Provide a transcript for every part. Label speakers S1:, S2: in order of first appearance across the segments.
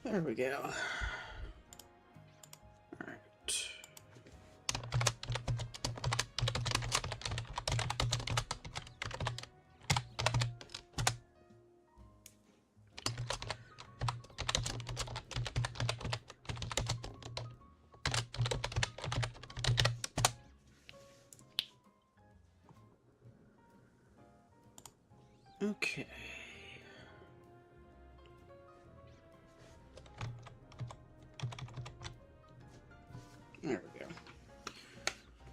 S1: There we go. Alright. Okay. There we go.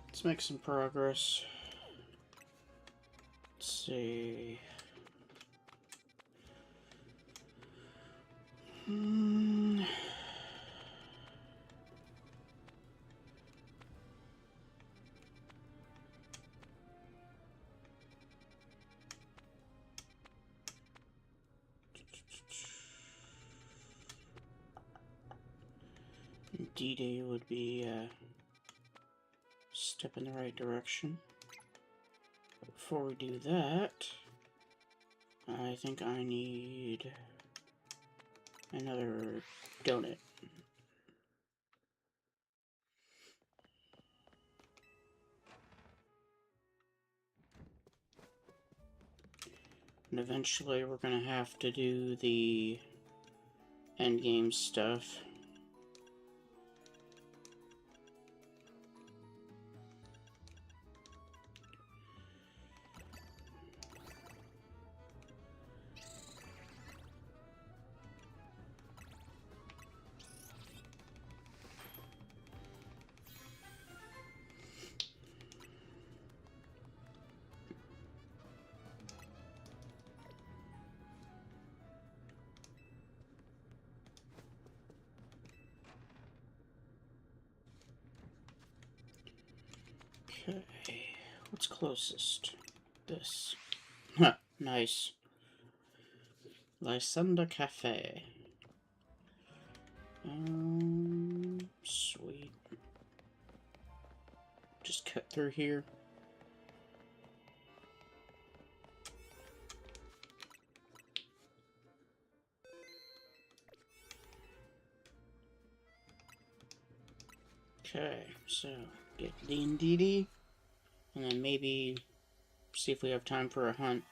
S1: Let's make some progress. Let's see. D-Day would be a step in the right direction. But before we do that, I think I need another donut. And eventually we're gonna have to do the endgame stuff. Okay, what's closest? This. Huh, nice. Lysenda Cafe. Sweet. Just cut through here. Okay, so get D and DD, and then maybe see if we have time for a hunt.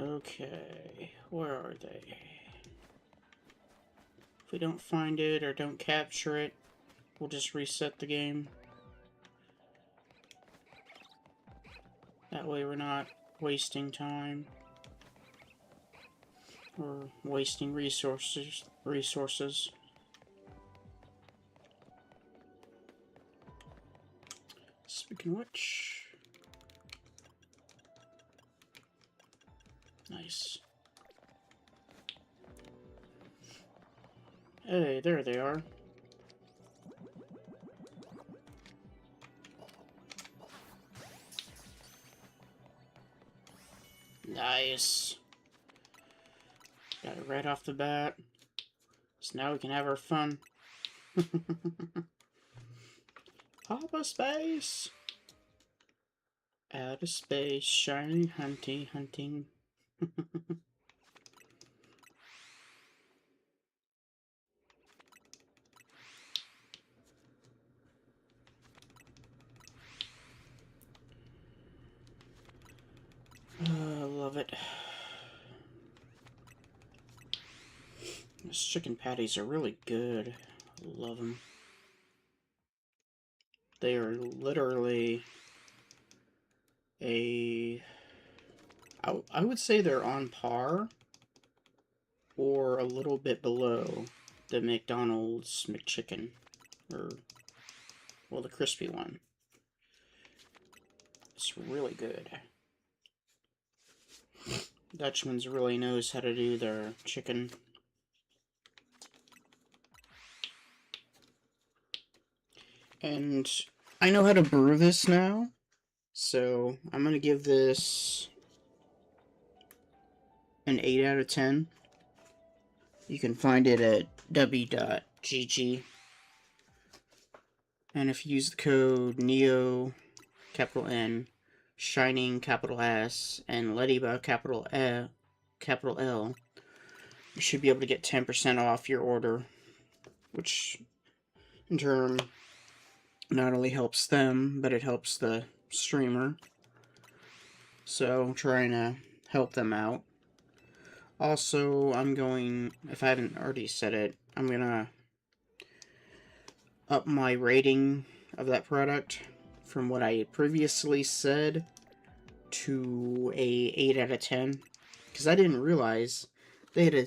S1: Okay, where are they? If we don't find it or don't capture it, we'll just reset the game. That way we're not wasting time or wasting resources. Speaking of which, nice. Hey, there they are. Nice. Got it right off the bat. So now we can have our fun. Papa Space! Outer space, shiny hunting. I love it. These chicken patties are really good. I love them. They are literally I would say they're on par or a little bit below the McDonald's McChicken, or, well, the crispy one. It's really good. Dutchman's really knows how to do their chicken. And I know how to brew this now, so I'm going to give this an 8 out of 10. You can find it at w.gg. And if you use the code NEO, capital N, Shining, capital S, and Ledyba, capital L, you should be able to get 10% off your order, which in turn not only helps them, but it helps the streamer. So I'm trying to help them out. Also, I'm going, if I haven't already said it, I'm gonna up my rating of that product from what I had previously said to a 8 out of 10. Because I didn't realize they had a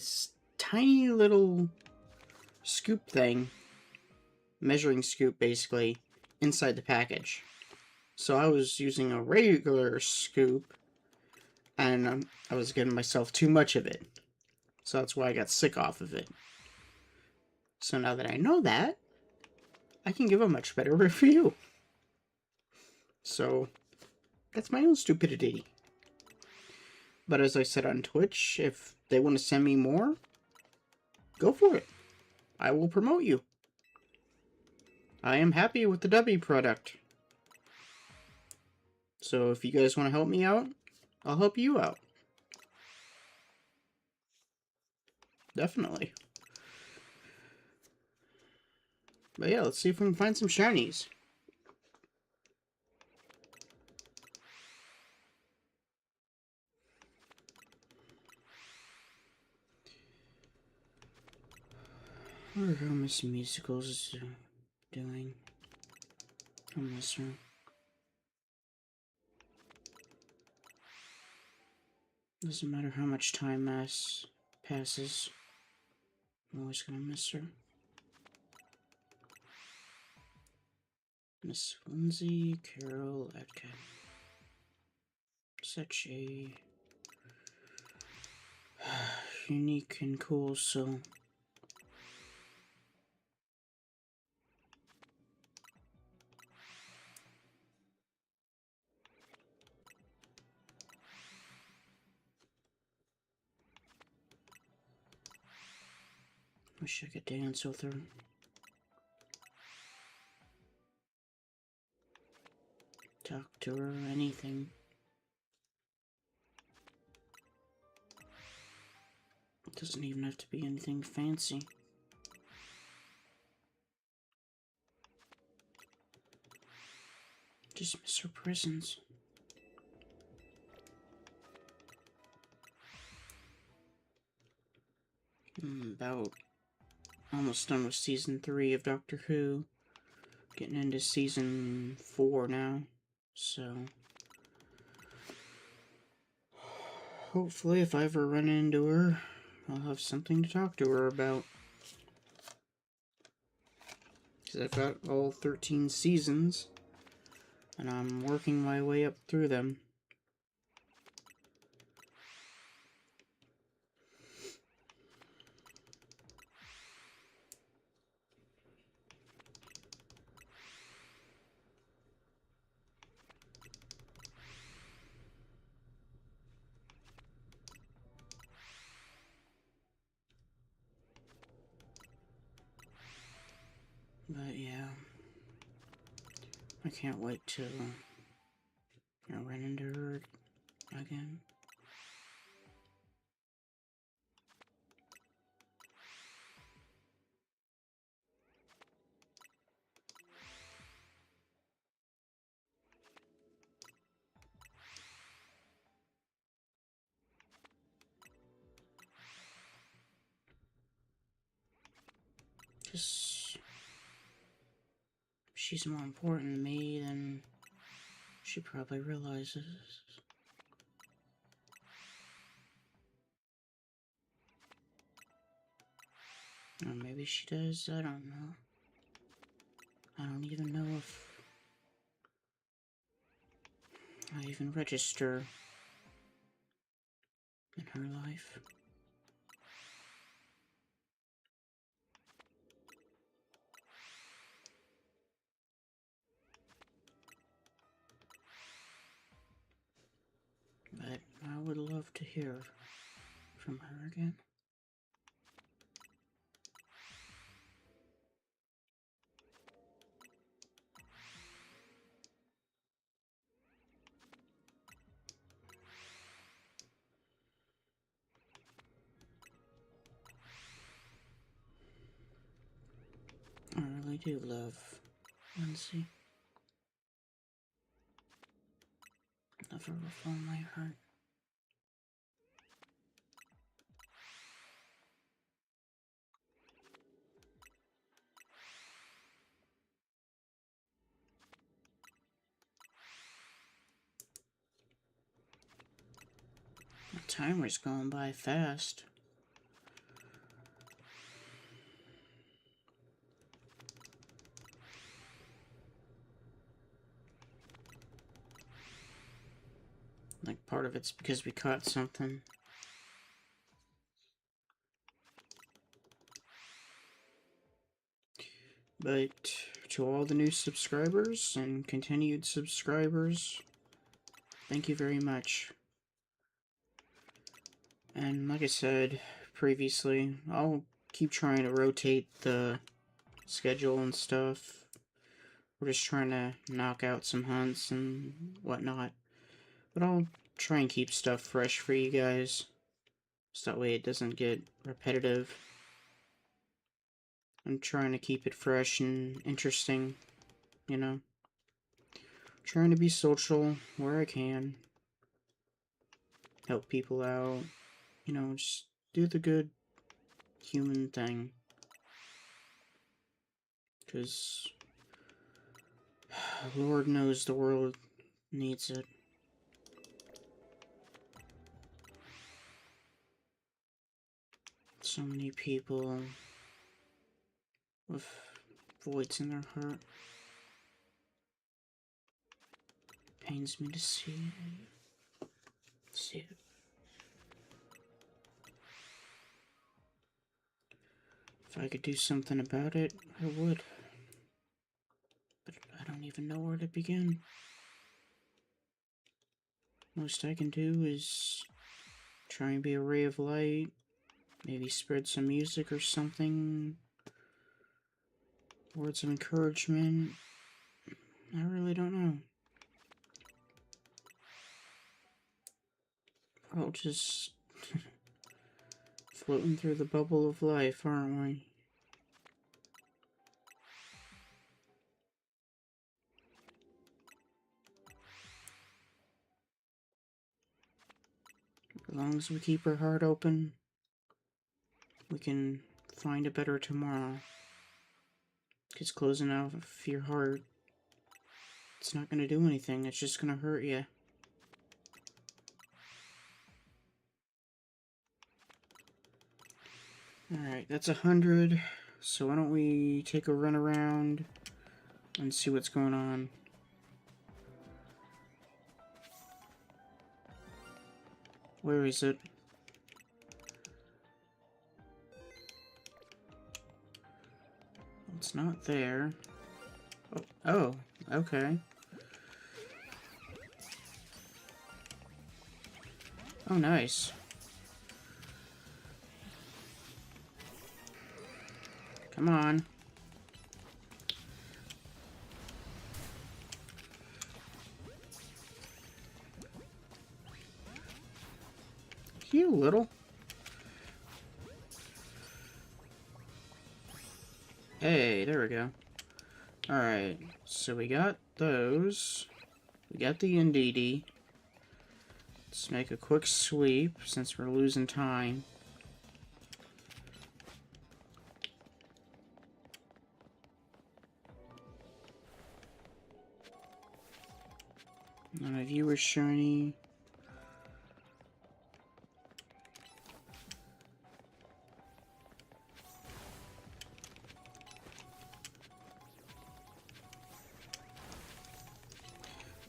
S1: tiny little scoop thing, measuring scoop basically, inside the package. So I was using a regular scoop, and I was giving myself too much of it. So that's why I got sick off of it. So now that I know that, I can give a much better review. So that's my own stupidity. But as I said on Twitch, if they want to send me more, go for it. I will promote you. I am happy with the W product. So if you guys want to help me out, I'll help you out. Definitely. But yeah, let's see if we can find some shinies. I wonder how Miss Musicals is doing. I miss her. Doesn't matter how much time passes. I'm always gonna miss her. Miss Lindsay Carol Atkin. Such a unique and cool soul. Wish I could dance with her. Talk to her, anything. It doesn't even have to be anything fancy. Just miss her presence. About almost done with season 3 of Doctor Who. Getting into season 4 now. So hopefully if I ever run into her, I'll have something to talk to her about. Because I've got all 13 seasons, and I'm working my way up through them. But yeah, I can't wait till I run into her again. Because she's more important to me than she probably realizes. Or maybe she does, I don't know. I don't even know if I even register in her life. But I would love to hear from her again. I do love Lindsay. Never will fall my heart. The timer's going by fast. Like, part of it's because we caught something. But to all the new subscribers and continued subscribers, thank you very much. And like I said previously, I'll keep trying to rotate the schedule and stuff. We're just trying to knock out some hunts and whatnot. But I'll try and keep stuff fresh for you guys, so that way it doesn't get repetitive. I'm trying to keep it fresh and interesting, you know. Trying to be social where I can. Help people out. You know, just do the good human thing. Because Lord knows the world needs it. So many people with voids in their heart. Pains me to see it. If I could do something about it, I would. But I don't even know where to begin. Most I can do is try and be a ray of light. Maybe spread some music or something. Words of encouragement. I really don't know. We're all just floating through the bubble of life, aren't we? As long as we keep our heart open, we can find a better tomorrow. Because closing out your heart, it's not going to do anything. It's just going to hurt you. Alright, that's 100. So why don't we take a run around and see what's going on. Where is it? It's not there. Oh, okay. Oh, nice. Come on. You little. Hey, there we go. Alright, so we got those. We got the NDD. Let's make a quick sweep since we're losing time. My viewer's shiny.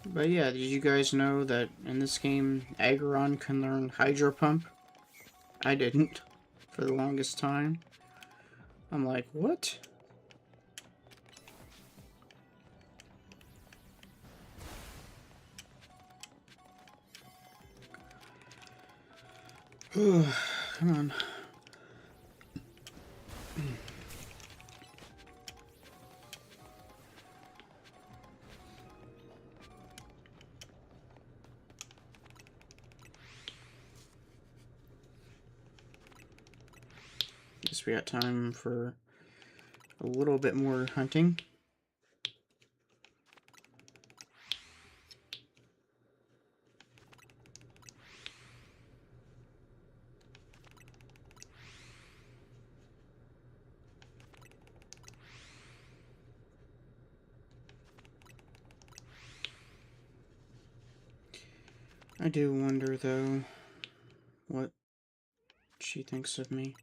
S1: But yeah, did you guys know that in this game, Aggron can learn Hydro Pump? I didn't, for the longest time. I'm like, what? Come on. Guess we got time for a little bit more hunting. I do wonder, though, what she thinks of me.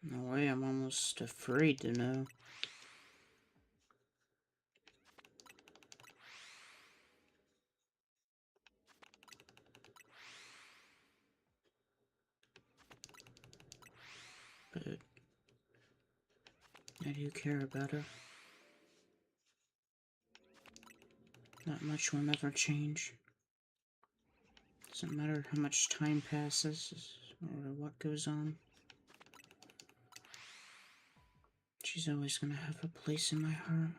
S1: No way, I'm almost afraid to know. But I do care about her. Not much will never change. Doesn't matter how much time passes or what goes on. She's always gonna have a place in my heart.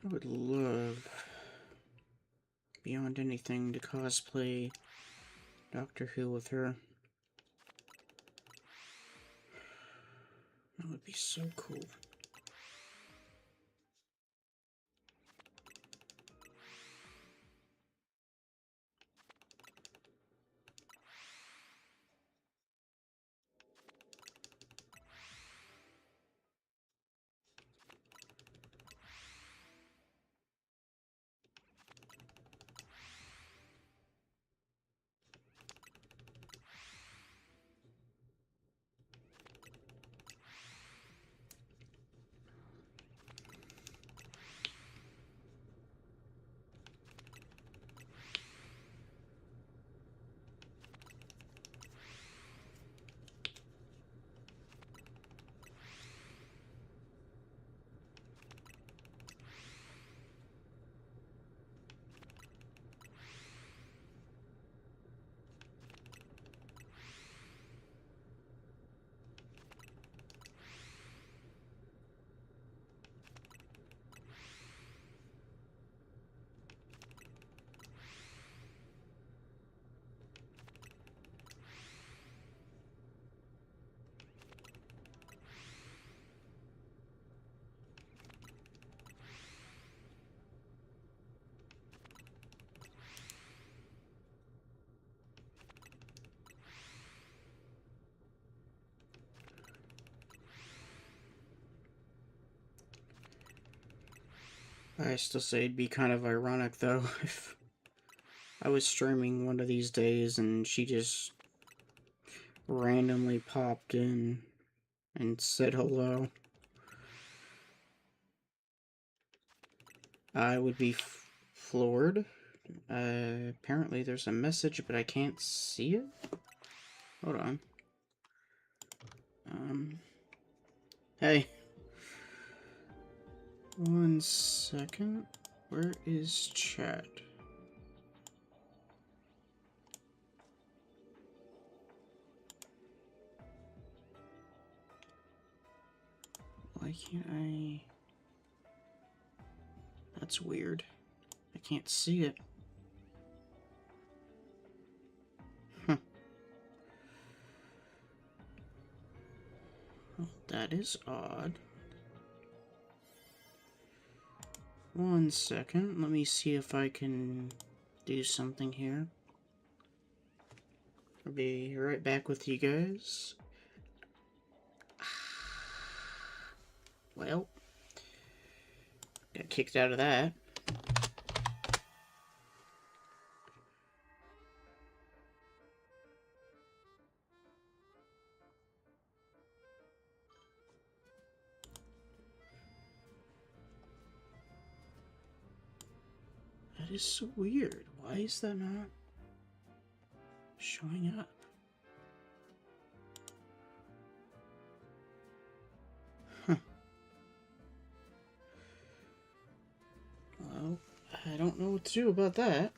S1: I would love, beyond anything, to cosplay Doctor Who with her. That would be so cool. I still say it'd be kind of ironic, though, if I was streaming one of these days and she just randomly popped in and said hello. I would be floored. Apparently there's a message, but I can't see it. Hold on. Hey. 1 second. Where is chat? Why can't I? That's weird. I can't see it. Huh. Well, that is odd. 1 second. Let me see if I can do something here. I'll be right back with you guys. Well, got kicked out of that. That is so weird. Why is that not showing up? I don't know what to do about that.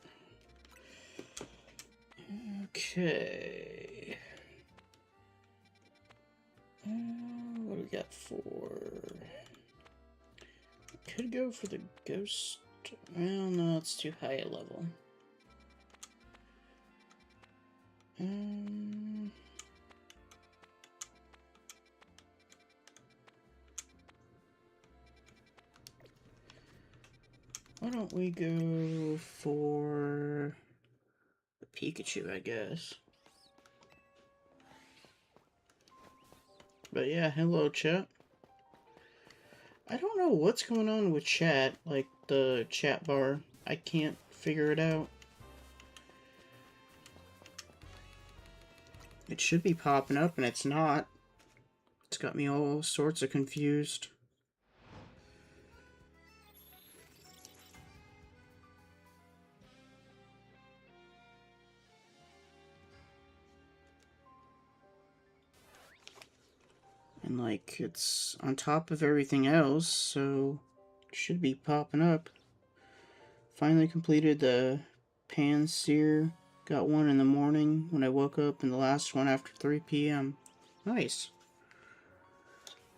S1: Okay. What do we got for... Could go for the ghost. Well, no, it's too high a level. Why don't we go for the Pikachu, I guess. But yeah, hello, chat. I don't know what's going on with chat, like the chat bar. I can't figure it out. It should be popping up, and it's not. It's got me all sorts of confused. And like, it's on top of everything else, so it should be popping up. Finally completed the Panseer. Got one in the morning when I woke up, and the last one after 3 p.m. Nice.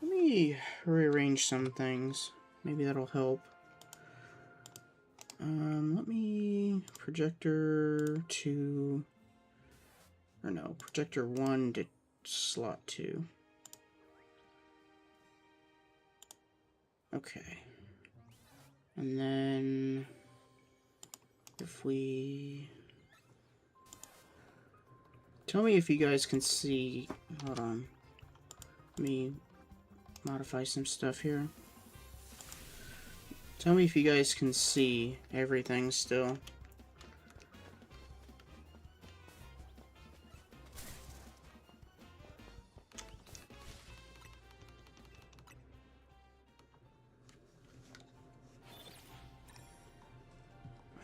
S1: Let me rearrange some things. Maybe that'll help. Let me projector 2, or no, projector 1 to slot 2. Okay. And then if we... Tell me if you guys can see... Hold on. Let me modify some stuff here. Tell me if you guys can see everything still.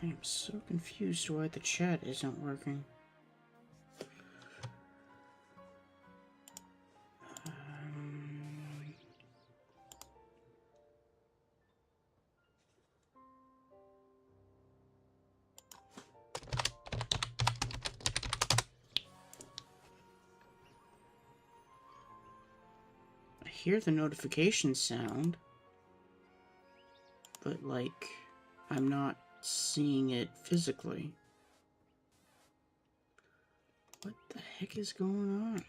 S1: I am so confused why the chat isn't working. I hear the notification sound, but like, I'm not seeing it physically. What the heck is going on?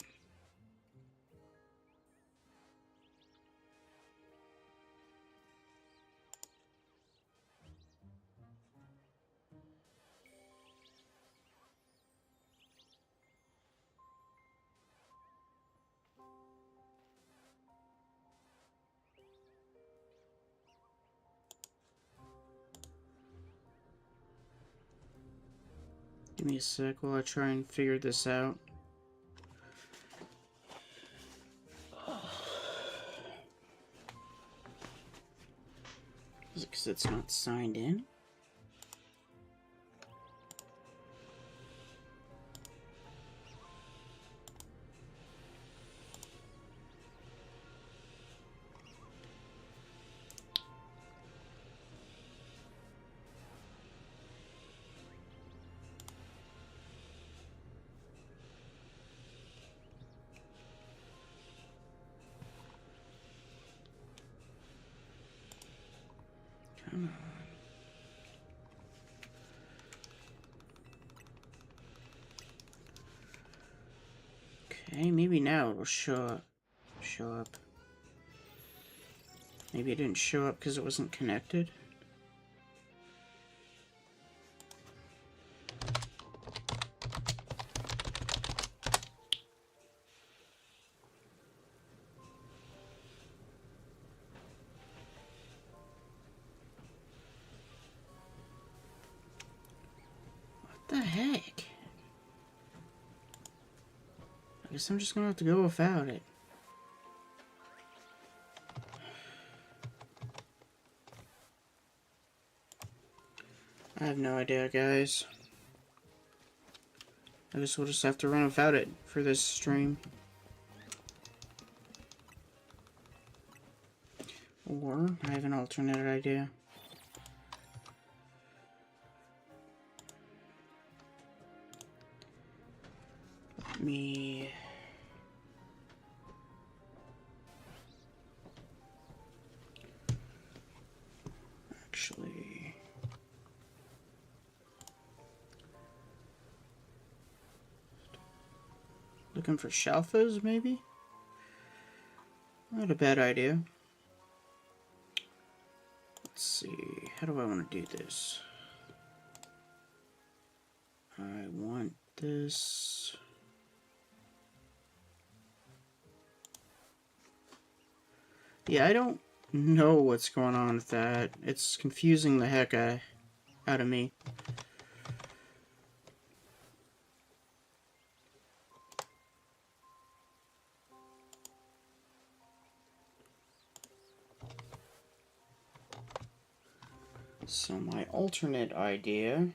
S1: Give me a sec while I try and figure this out. Is it because it's not signed in? Come on. Okay, maybe now it'll show up. Maybe it didn't show up because it wasn't connected. What the heck? I guess I'm just gonna have to go without it. I have no idea, guys. I guess we'll just have to run without it for this stream. Or, I have an alternate idea. me... Actually... Looking for Shalfos, maybe? Not a bad idea. Let's see, how do I want to do this? I want this... Yeah, I don't know what's going on with that. It's confusing the heck out of me. So my alternate idea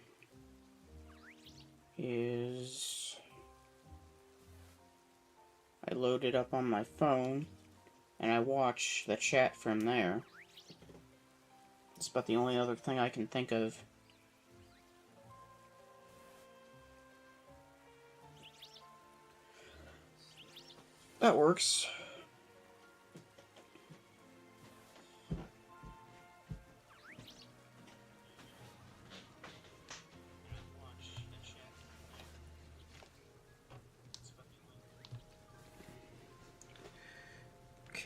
S1: is I load it up on my phone and I watch the chat from there. It's about the only other thing I can think of. That works.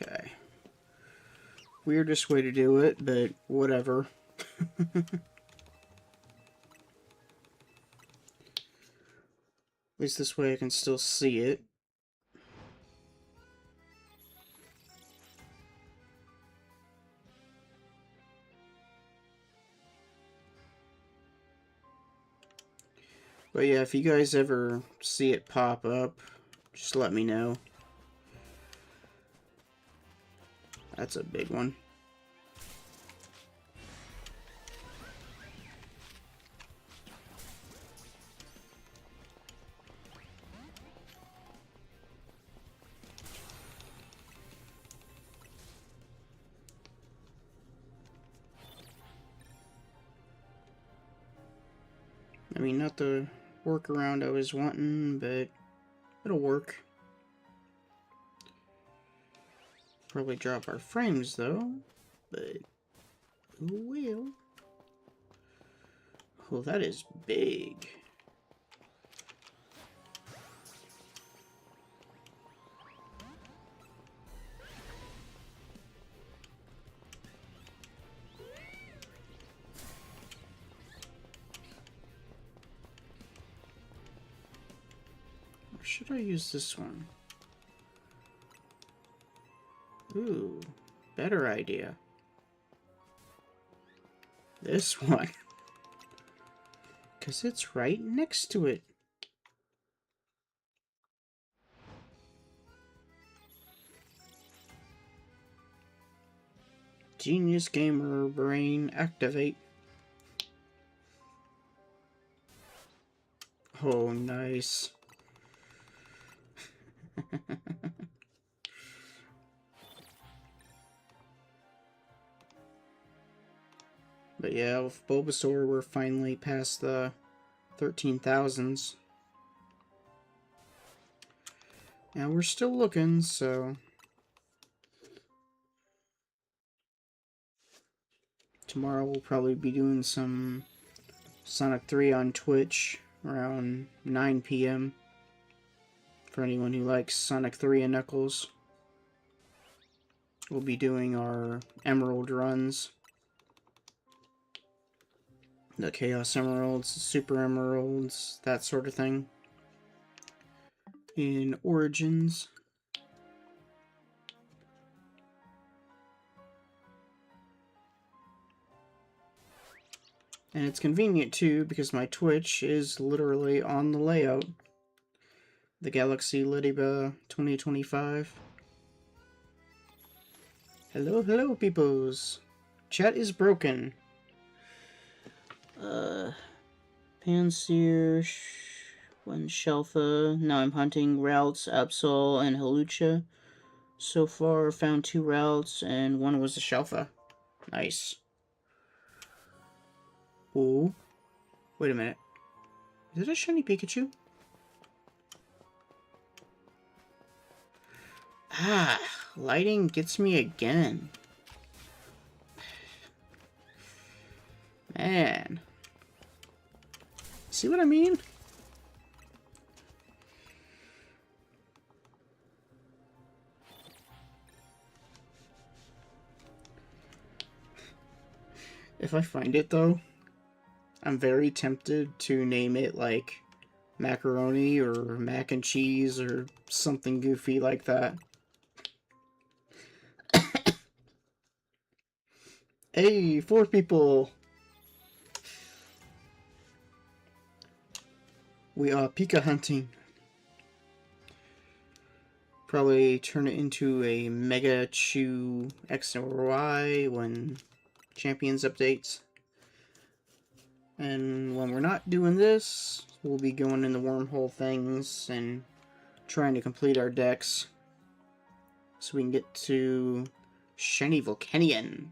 S1: Okay. Weirdest way to do it, but whatever. At least this way I can still see it. But yeah, if you guys ever see it pop up, just let me know. That's a big one. I mean, not the workaround I was wanting, but it'll work. Probably drop our frames though, but who will? Oh, that is big. Or should I use this one? Ooh, better idea. This one. Because it's right next to it. Genius gamer brain activate. Oh, nice. But yeah, with Bulbasaur, we're finally past the 13,000s. Now we're still looking, so... Tomorrow we'll probably be doing some Sonic 3 on Twitch around 9 p.m. For anyone who likes Sonic 3 and Knuckles. We'll be doing our Emerald runs. The Chaos Emeralds, Super Emeralds, that sort of thing. In Origins. And it's convenient too, because my Twitch is literally on the layout. The GalaxyLedyba 2025. Hello, hello, peoples. Chat is broken. Panseer, one Shelfa. Now I'm hunting routes, Absol, and Halucha. So far, found 2 routes, and one was a Shelfa. Nice. Ooh. Wait a minute. Is it a shiny Pikachu? Ah, lighting gets me again. Man. See what I mean? If I find it, though, I'm very tempted to name it, like, macaroni or mac and cheese or something goofy like that. Hey, 4 people! We are Pika hunting. Probably turn it into a Mega Chew X or Y when Champions updates. And when we're not doing this, we'll be going in the wormhole things and trying to complete our decks so we can get to Shiny Volcanion.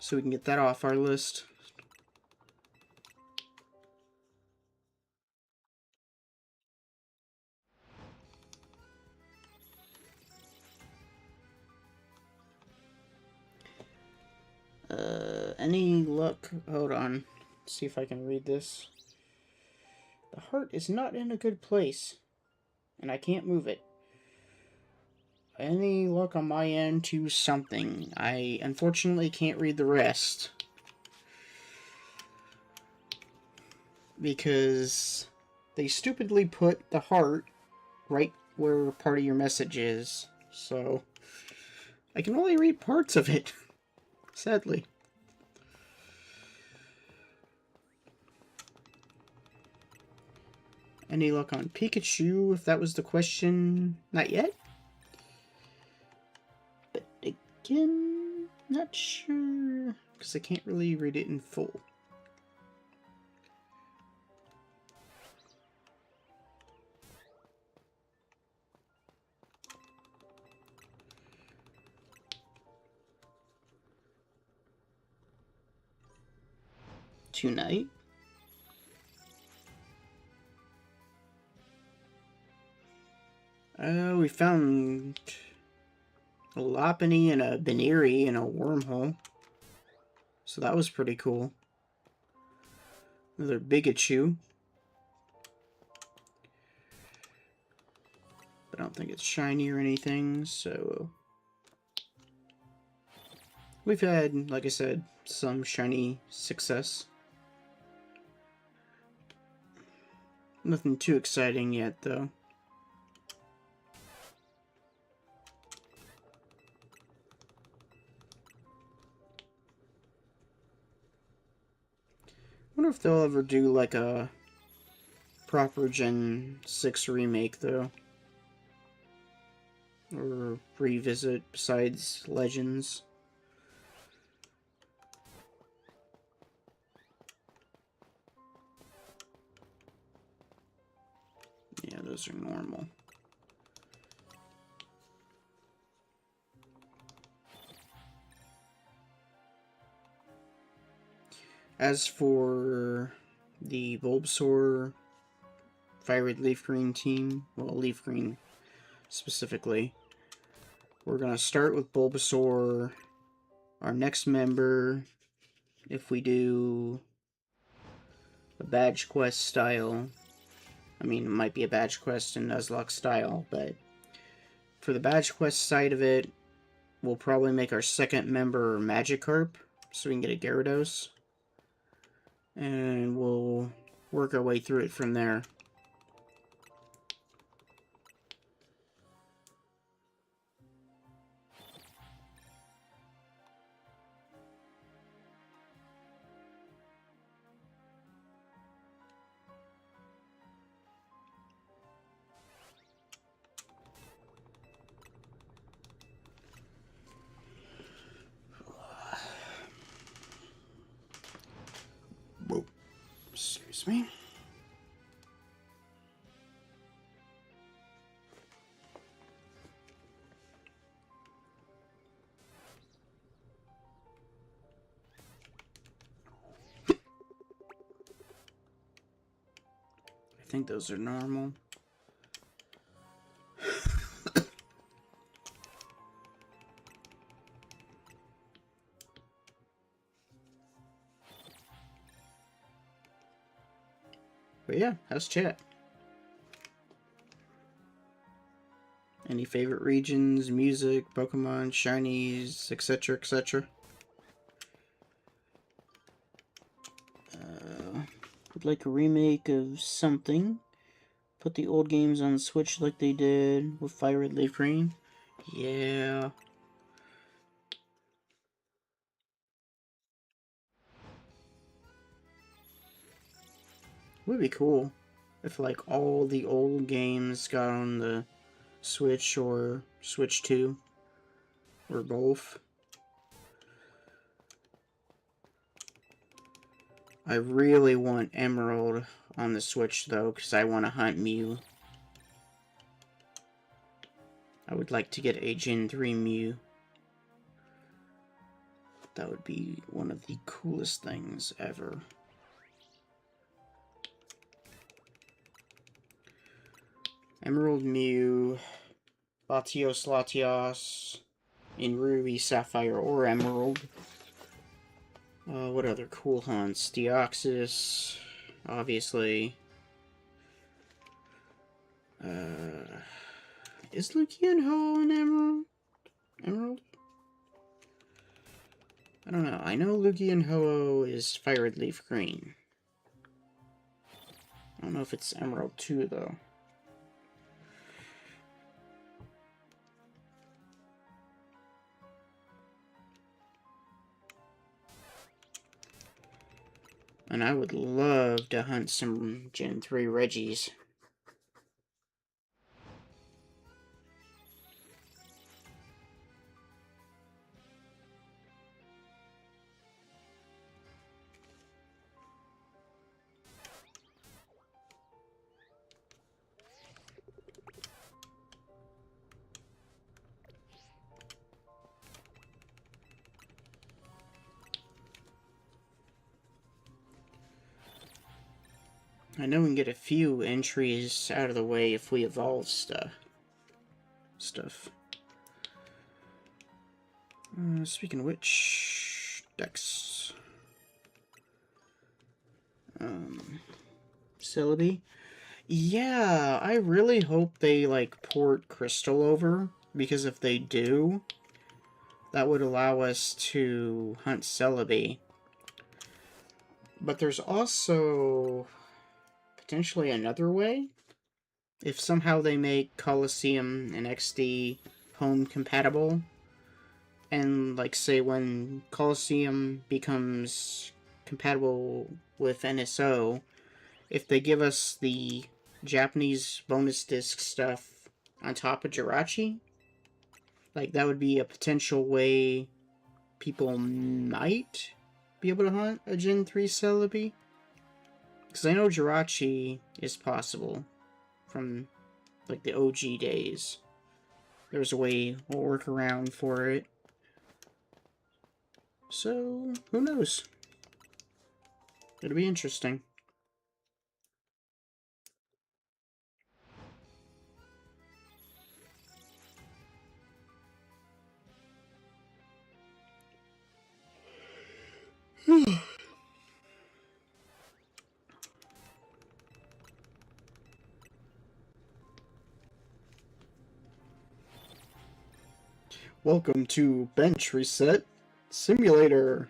S1: So we can get that off our list. Any luck? Hold on. Let's see if I can read this. The heart is not in a good place, and I can't move it. Any luck on my end to something? I unfortunately can't read the rest. Because they stupidly put the heart right where part of your message is. So, I can only read parts of it. Sadly. Any luck on Pikachu, if that was the question? Not yet? But again, not sure, because I can't really read it in full. Tonight? We found a Lopunny and a Baneri in a wormhole. So that was pretty cool. Another Pikachu. But I don't think it's shiny or anything, so... We've had, like I said, some shiny success. Nothing too exciting yet, though. I wonder if they'll ever do, like, a proper Gen 6 remake, though. Or revisit besides Legends. Yeah, those are normal. As for the Bulbasaur Fire Red Leaf Green team, well, Leaf Green specifically, we're going to start with Bulbasaur. Our next member, if we do a Badgequest style, I mean, it might be a Badgequest and Nuzlocke style, but for the Badgequest side of it, we'll probably make our second member Magikarp, so we can get a Gyarados. And we'll work our way through it from there. Whoa. Excuse me. I think those are normal. But yeah, how's chat? Any favorite regions, music, Pokemon, shinies, etc., etc.? Would like a remake of something. Put the old games on Switch like they did with Fire Red Leaf Green. Yeah. Would be cool if like all the old games got on the Switch or Switch 2 or both. I really want Emerald on the Switch though, because I want to hunt Mew. I would like to get a Gen 3 Mew. That would be one of the coolest things ever. Emerald Mew, Latios Latios, in Ruby, Sapphire, or Emerald. What other cool hunts? Deoxys, obviously. Is Lucian Ho an Emerald? Emerald? I don't know. I know Lugian Ho-Oh is Fire Red Leaf Green. I don't know if it's Emerald 2, though. And I would love to hunt some Gen 3 Reggies. I know we can get a few entries out of the way if we evolve stuff. Speaking of which, Dex. Celebi. Yeah, I really hope they, like, port Crystal over, because if they do, that would allow us to hunt Celebi. But there's also potentially another way. If somehow they make Coliseum and XD home compatible, and like say when Coliseum becomes compatible with NSO, if they give us the Japanese bonus disc stuff on top of Jirachi, like that would be a potential way people might be able to hunt a Gen 3 Celebi. Because I know Jirachi is possible from like the OG days. There's a way, a workaround for it. So, who knows? It'll be interesting. Welcome to Bench Reset Simulator.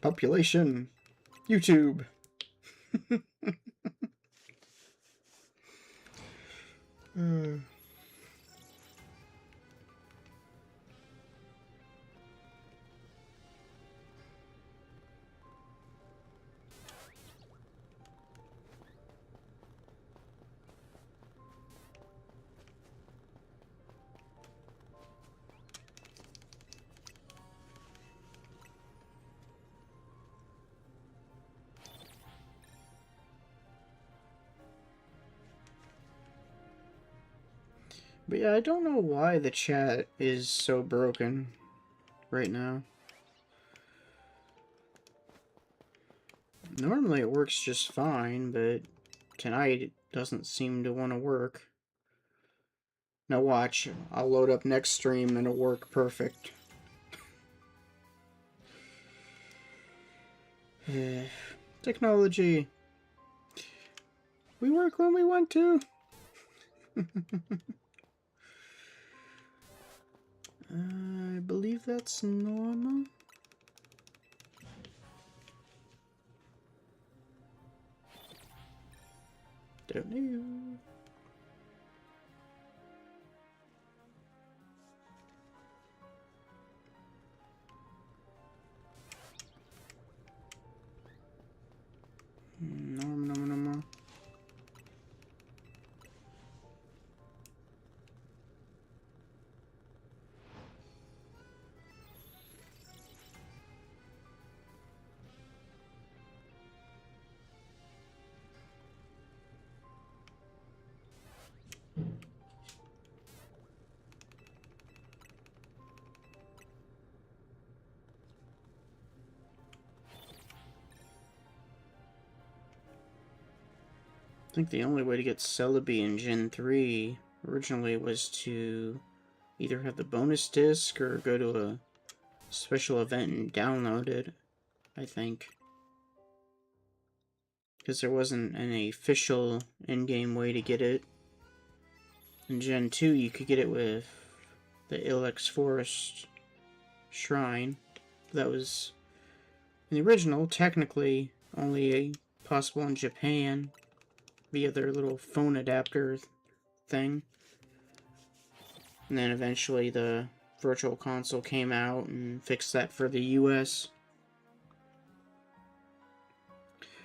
S1: Population. YouTube. But yeah, I don't know why the chat is so broken right now. Normally it works just fine, but tonight it doesn't seem to want to work. Now watch, I'll load up next stream and it'll work perfect. Technology. We work when we want to. I believe that's normal. Don't know. Normal. I think the only way to get Celebi in Gen 3 originally was to either have the bonus disc or go to a special event and download it, I think. Because there wasn't an official in-game way to get it. In Gen 2, you could get it with the Ilex Forest Shrine. That was, in the original, technically only possible in Japan via their little phone adapter thing. And then eventually the Virtual Console came out and fixed that for the US.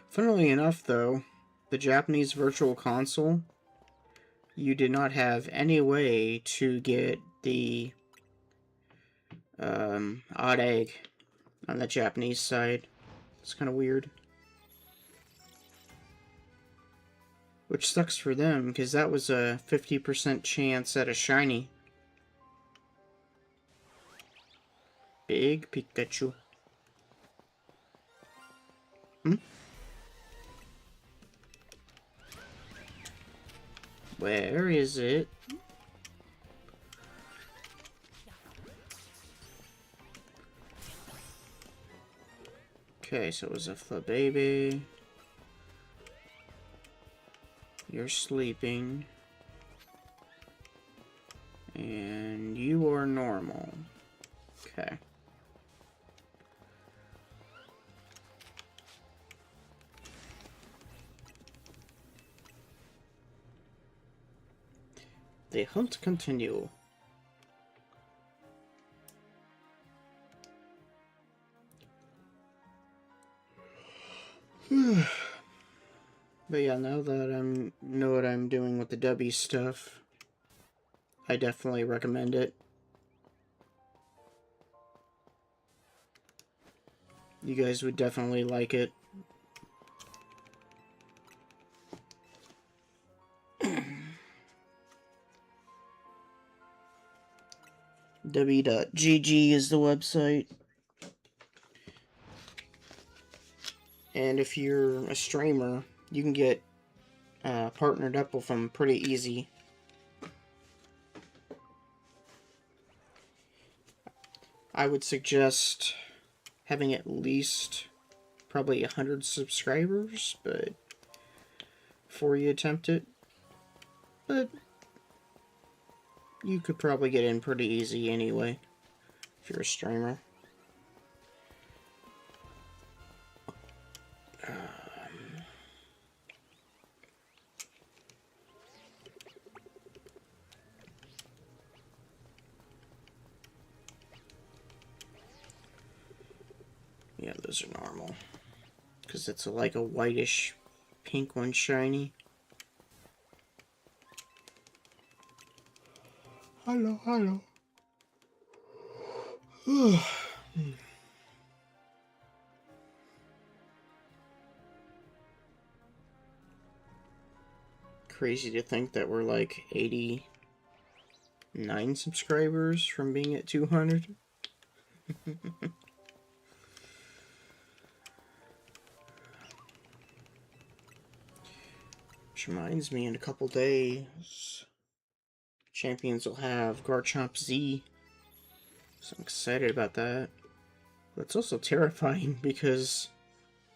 S1: Funnily enough, though, the Japanese Virtual Console, you did not have any way to get the odd egg on the Japanese side. It's kind of weird. Which sucks for them, because that was a 50% chance at a shiny. Big Pikachu. Where is it? Okay, so it was a Flababy. You're sleeping. And you are normal. Okay. The hunt continue. But yeah, now that I know what I'm doing with the W stuff, I definitely recommend it. You guys would definitely like it. w.gg is the website. And if you're a streamer, you can get partnered up with them pretty easy. I would suggest having at least probably 100 subscribers, but before you attempt it. But you could probably get in pretty easy anyway, if you're a streamer. Yeah, those are normal. Because it's like a whitish pink one shiny. Hello. Crazy to think that we're like 89 subscribers from being at 200. Which reminds me, in a couple days, Champions will have Garchomp Z. So I'm excited about that. But it's also terrifying because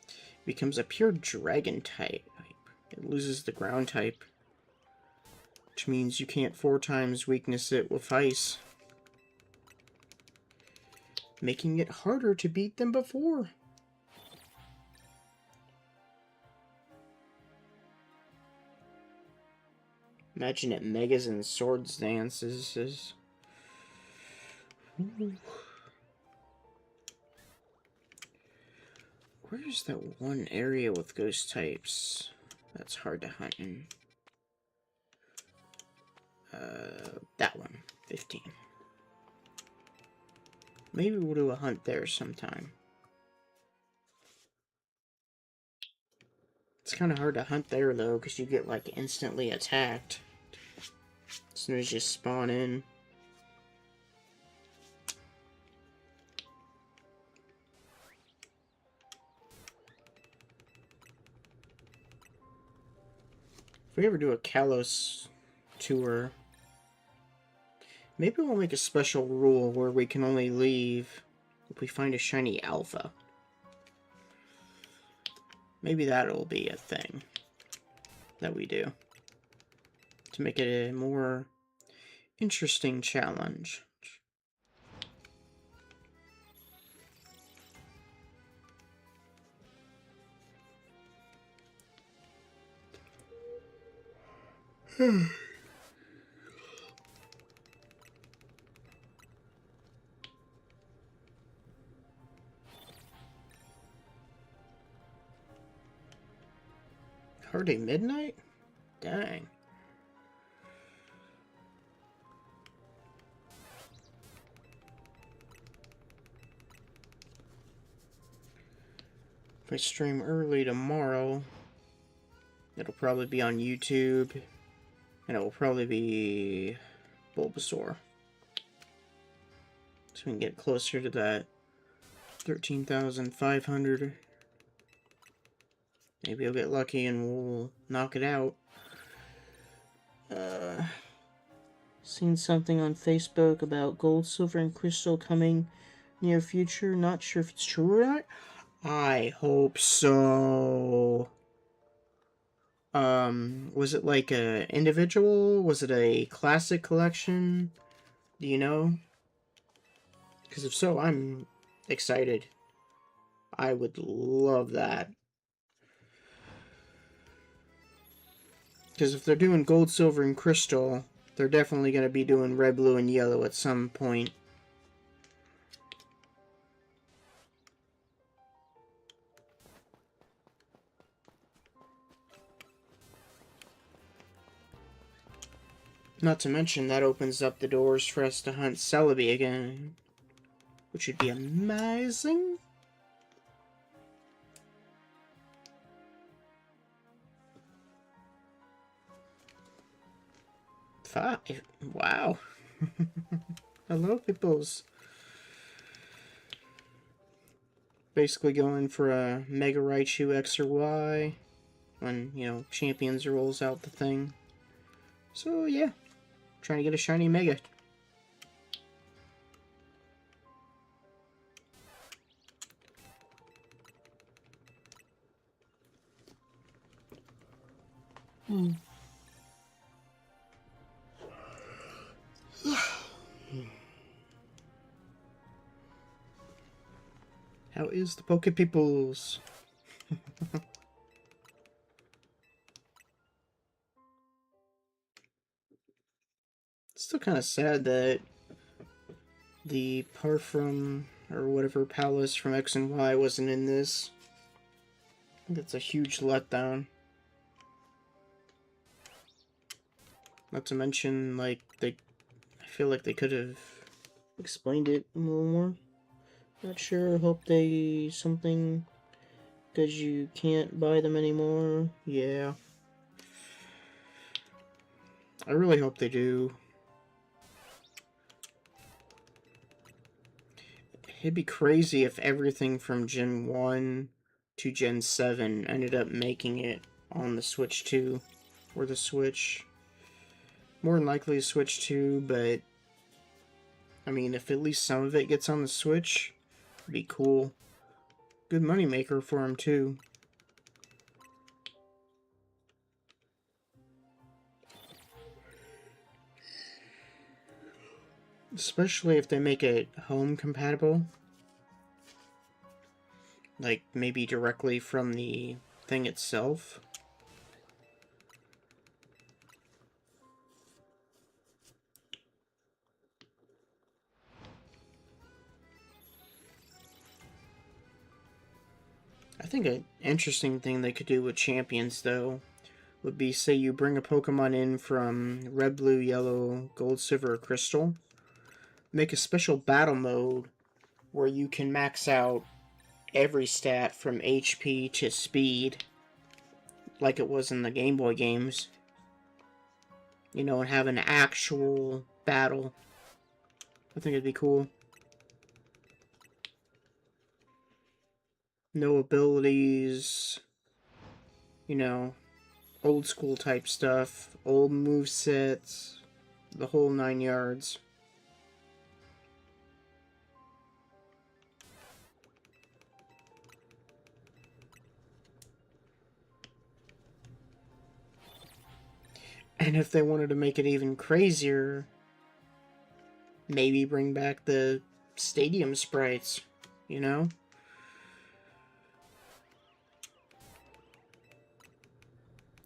S1: it becomes a pure dragon type. It loses the ground type, which means you can't 4 times weakness it with ice, making it harder to beat than before. Imagine it Megas and Swords dances. Ooh. Where's that one area with ghost types that's hard to hunt in? That one. 15. Maybe we'll do a hunt there sometime. It's kind of hard to hunt there, though, because you get, like, instantly attacked as soon as you spawn in. If we ever do a Kalos tour, maybe we'll make a special rule where we can only leave if we find a shiny alpha. Maybe that'll be a thing that we do to make it a more interesting challenge. Already midnight? Dang. If I stream early tomorrow, it'll probably be on YouTube, and it will probably be Bulbasaur. So we can get closer to that 13,500. Maybe I'll get lucky and we'll knock it out. Seen something on Facebook about gold, silver, and crystal coming near future. Not sure if it's true or not. I hope so. Was it like a individual? Was it a classic collection? Do you know? Because if so, I'm excited. I would love that. Because if they're doing gold, silver, and crystal, they're definitely going to be doing red, blue, and yellow at some point. Not to mention, that opens up the doors for us to hunt Celebi again, which would be amazing. Five. Wow. Hello, peoples. Basically going for a Mega Raichu X or Y when, you know, Champions rolls out the thing. So, yeah. Trying to get a shiny Mega. How is the Poke Peoples? It's still kind of sad that the Parfum, or whatever Palace from X and Y wasn't in this. I think that's a huge letdown. Not to mention, like, I feel like they could have explained it a little more. Not sure, hope they something, because you can't buy them anymore. Yeah. I really hope they do. It'd be crazy if everything from Gen 1 to Gen 7 ended up making it on the Switch 2, or the Switch. more than likely to Switch too, but I mean, if at least some of it gets on the Switch, it'd be cool. Good moneymaker for him too. Especially if they make it home compatible. Like, maybe directly from the thing itself. I think an interesting thing they could do with champions, though, would be, say you bring a Pokemon in from Red, Blue, Yellow, Gold, Silver, Crystal. Make a special battle mode where you can max out every stat from HP to speed, like it was in the Game Boy games. You know, and have an actual battle. I think it'd be cool. No abilities, you know, old school type stuff, old movesets, the whole 9 yards. And if they wanted to make it even crazier, maybe bring back the stadium sprites, you know?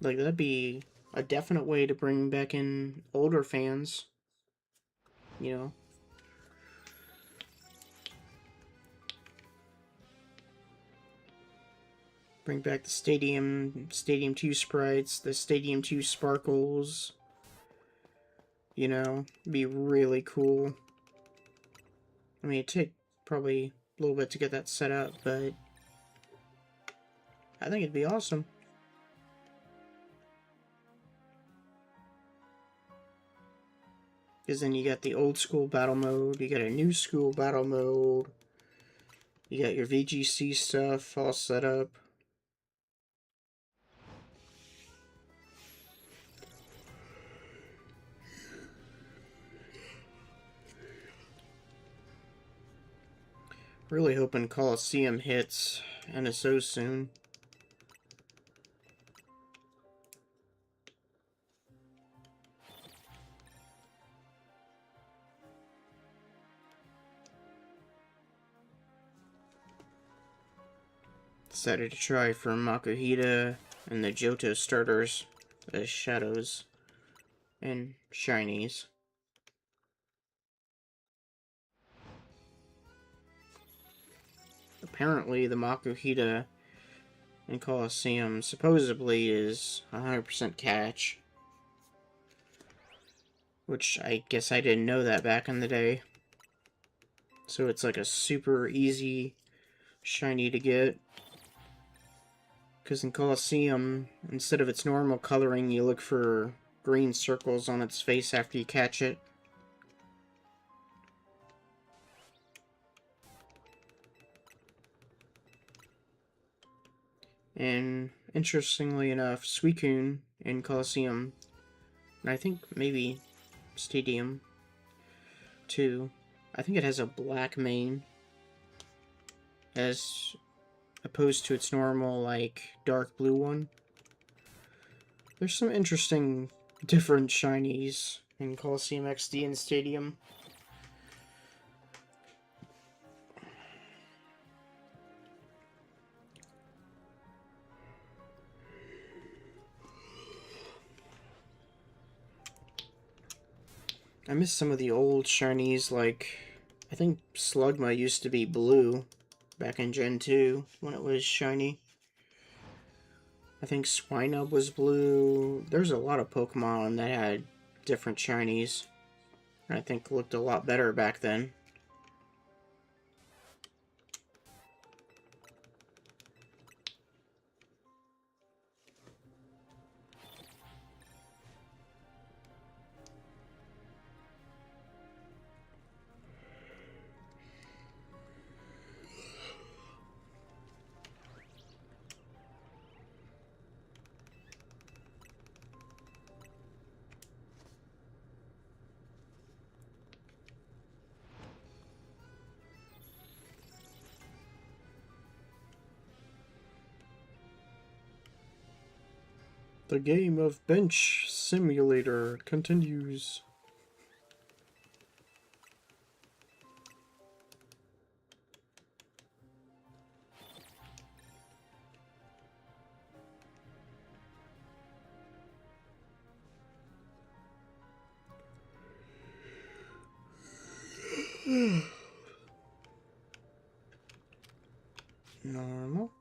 S1: Like, that'd be a definite way to bring back in older fans, you know? Bring back the Stadium 2 sprites, the Stadium 2 sparkles. You know, be really cool. I mean, it'd take probably a little bit to get that set up, but I think it'd be awesome. Because then you got the old school battle mode, you got a new school battle mode, you got your VGC stuff all set up. Really hoping Coliseum hits NSO soon. Decided to try for Makuhita and the Johto starters as Shadows and Shinies. Apparently, the Makuhita in Coliseum supposedly is 100% catch. Which I guess I didn't know that back in the day. So it's like a super easy shiny to get. Because in Coliseum, instead of its normal coloring, you look for green circles on its face after you catch it. And interestingly enough, Suicune in Coliseum, and I think maybe Stadium too, I think it has a black mane as opposed to its normal, like, dark blue one. There's some interesting different shinies in Coliseum XD and Stadium. I miss some of the old shinies, like, I think Slugma used to be blue back in Gen 2 when it was shiny. I think Swinub was blue. There's a lot of Pokemon that had different shinies. And I think looked a lot better back then. The game of Bench Simulator continues. Normal.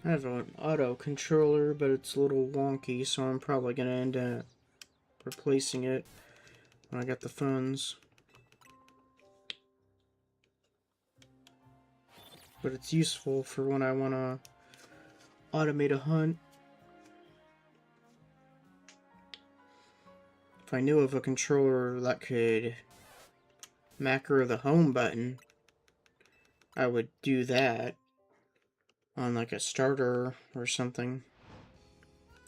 S1: I have an auto controller, but it's a little wonky, so I'm probably going to end up replacing it when I get the funds. But it's useful for when I want to automate a hunt. If I knew of a controller that could macro the home button, I would do that on like a starter or something.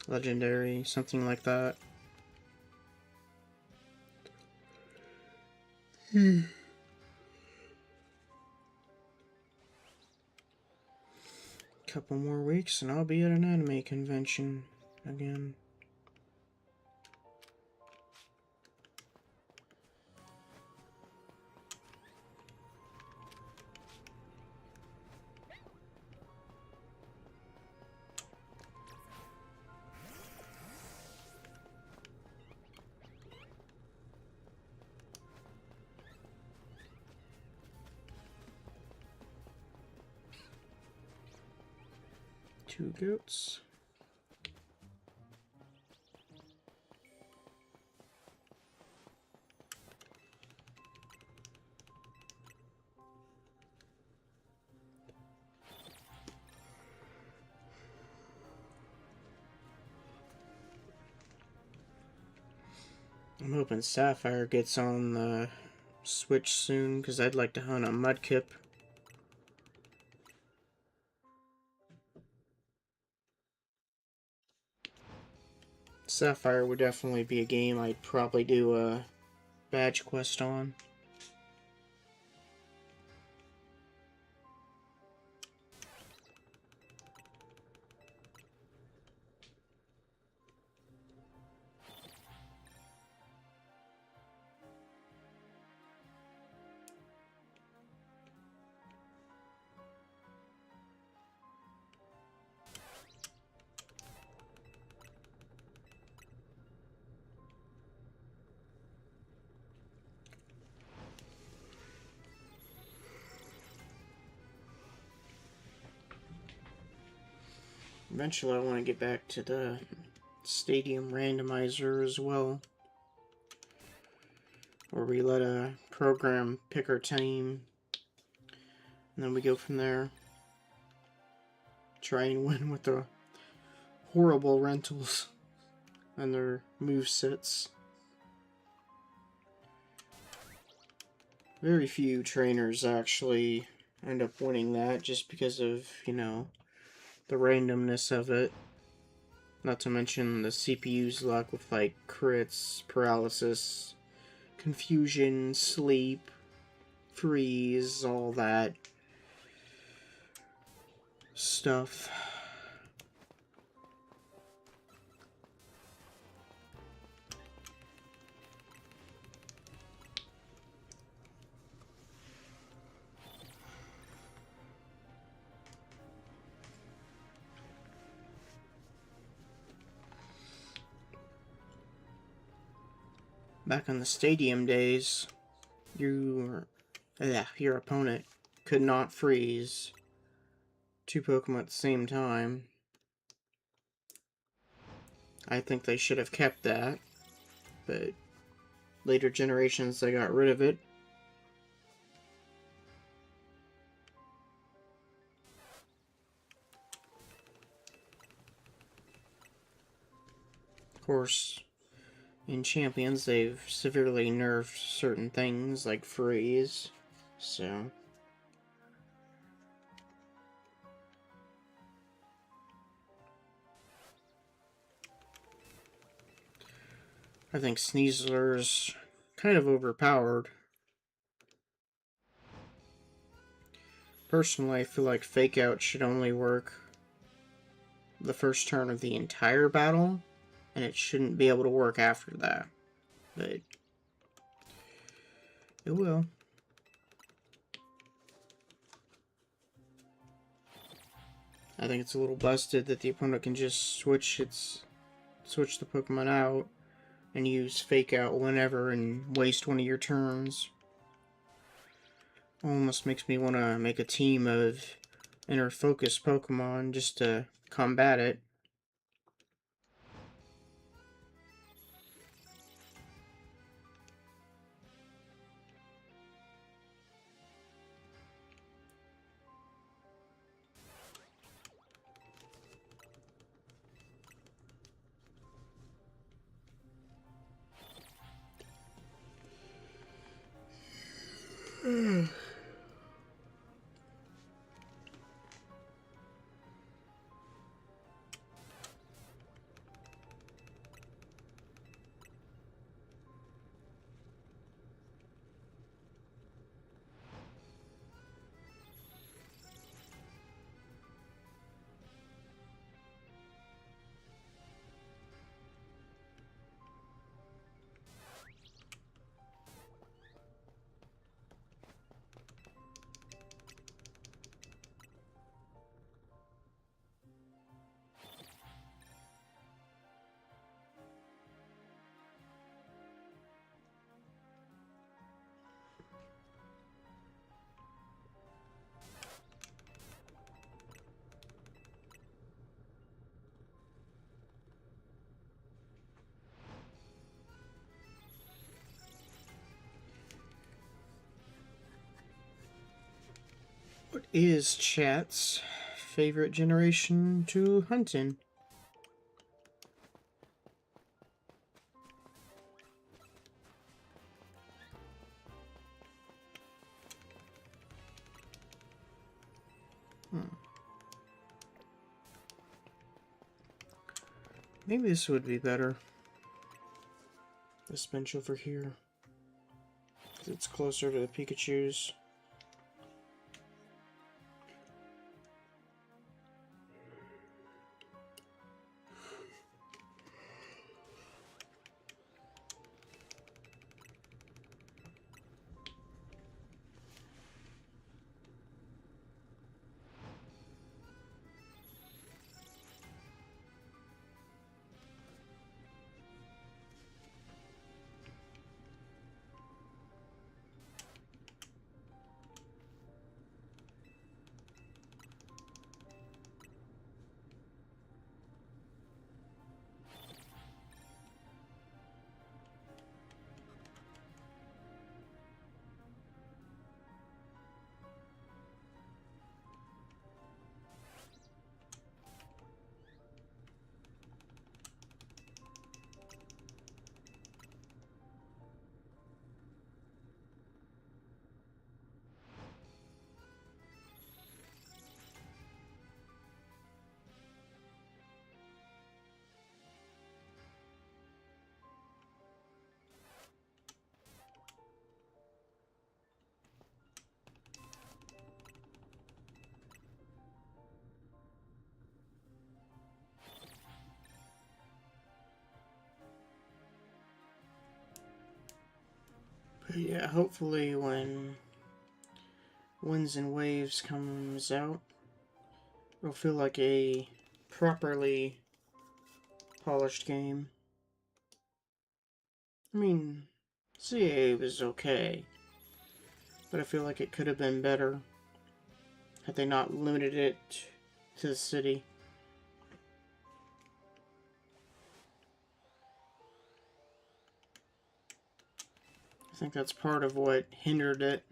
S1: Legendary, something like that. Couple more weeks and I'll be at an anime convention again. Two goats. I'm hoping Sapphire gets on the Switch soon, because I'd like to hunt a Mudkip. Sapphire would definitely be a game I'd probably do a Badgequest on. Eventually I want to get back to the stadium randomizer as well, where we let a program pick our team, and then we go from there. Try and win with the horrible rentals and their movesets. Very few trainers actually end up winning that, just because of, you know, the randomness of it. Not to mention the CPU's luck with like crits, paralysis, confusion, sleep, freeze, all that stuff. Back on the stadium days, your opponent could not freeze two Pokemon at the same time. I think they should have kept that, but later generations they got rid of it. Of course, in Champions they've severely nerfed certain things like freeze, so I think Sneasler's kind of overpowered. Personally, I feel like Fake Out should only work the first turn of the entire battle, and it shouldn't be able to work after that. But it will. I think it's a little busted that the opponent can just switch the Pokemon out and use Fake Out whenever and waste one of your turns. Almost makes me want to make a team of Inner Focus Pokemon just to combat it. What is chat's favorite generation to hunt in? Maybe this would be better. This bench over here. It's closer to the Pikachus. But yeah, hopefully when Winds and Waves comes out, it'll feel like a properly polished game. I mean, CA was okay, but I feel like it could have been better had they not limited it to the city. I think that's part of what hindered it.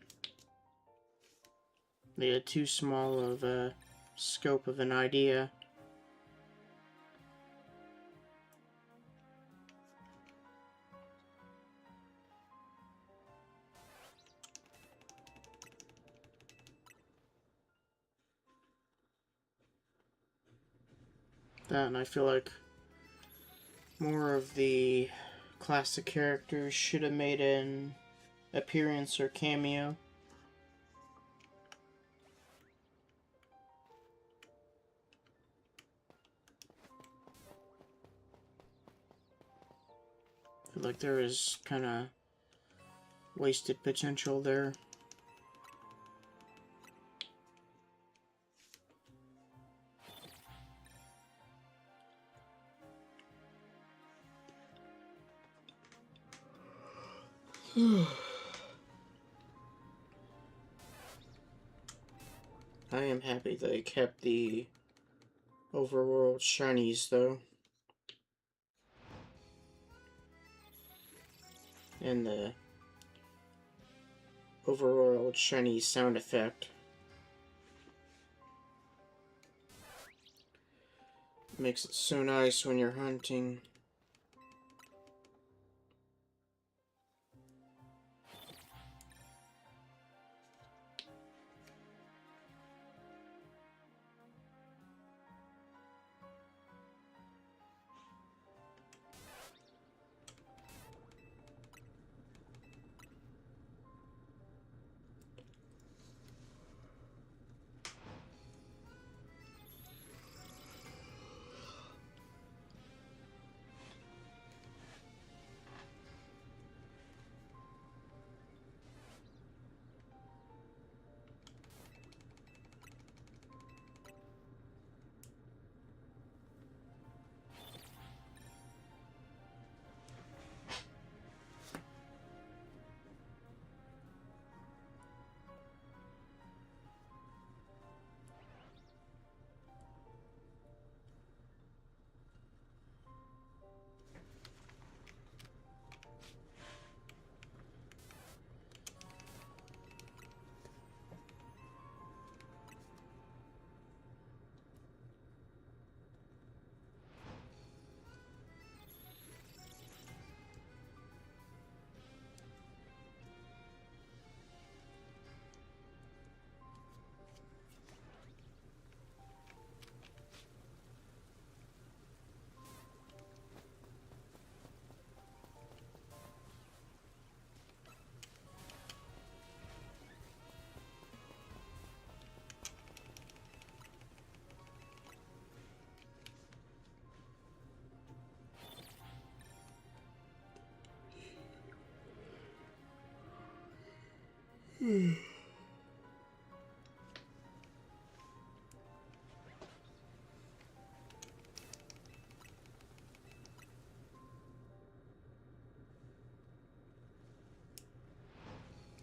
S1: They had too small of a scope of an idea. That, and I feel like more of the classic characters should have made an appearance or cameo. I feel like there is kind of wasted potential there. I am happy they kept the overworld shinies though. And the overworld shiny sound effect makes it so nice when you're hunting.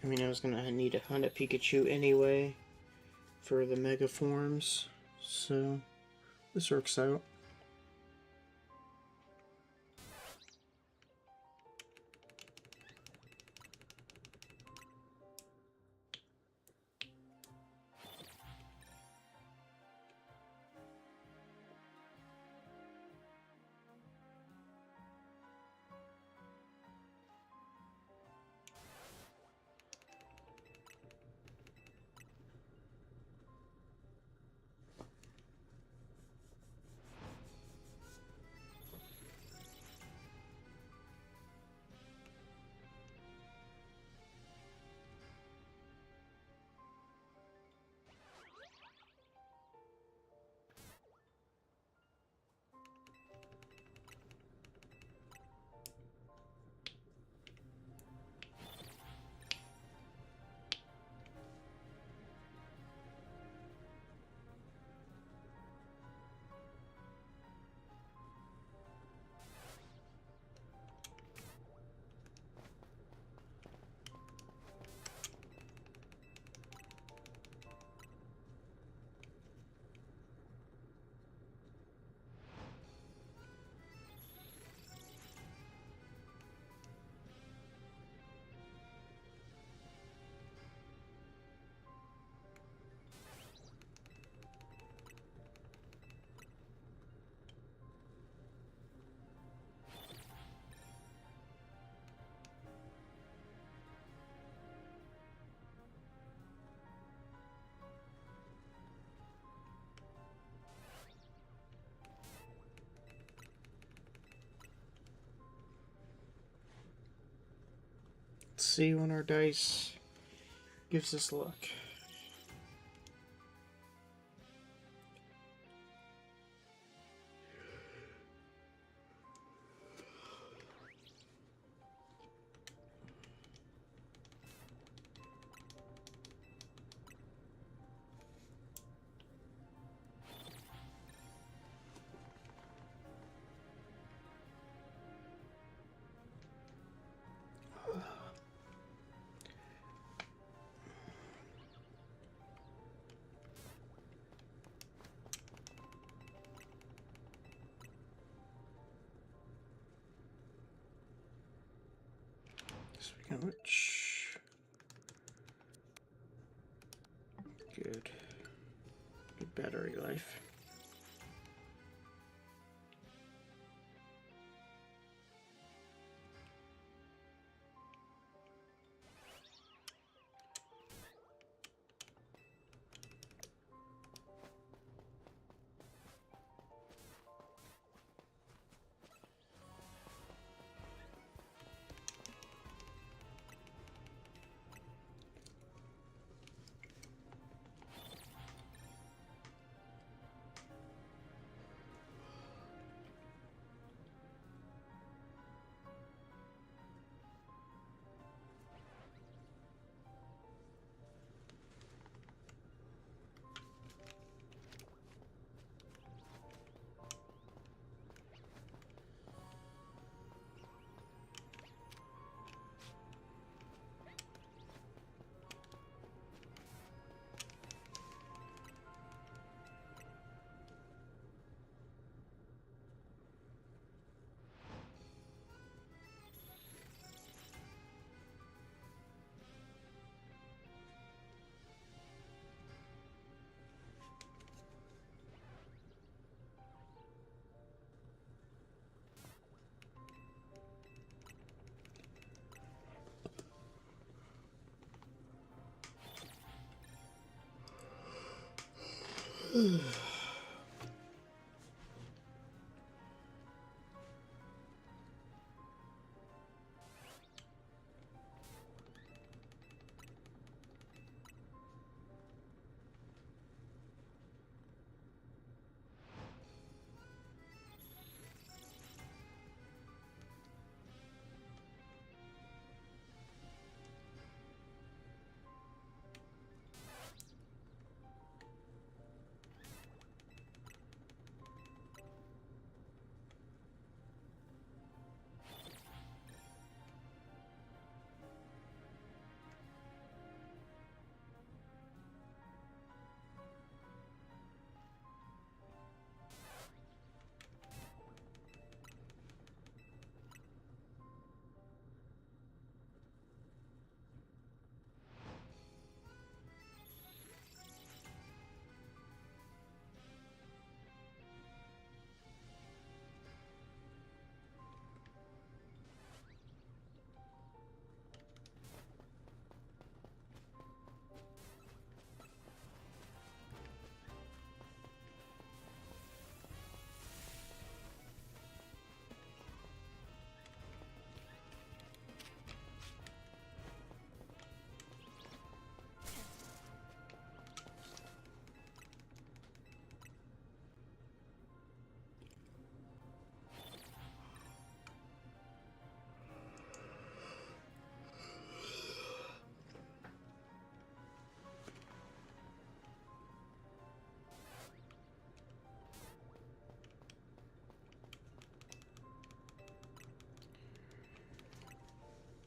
S1: I mean, I was gonna need to hunt a Pikachu anyway for the Mega Forms, so this works out. Let's see when our dice gives us luck. Which good battery life.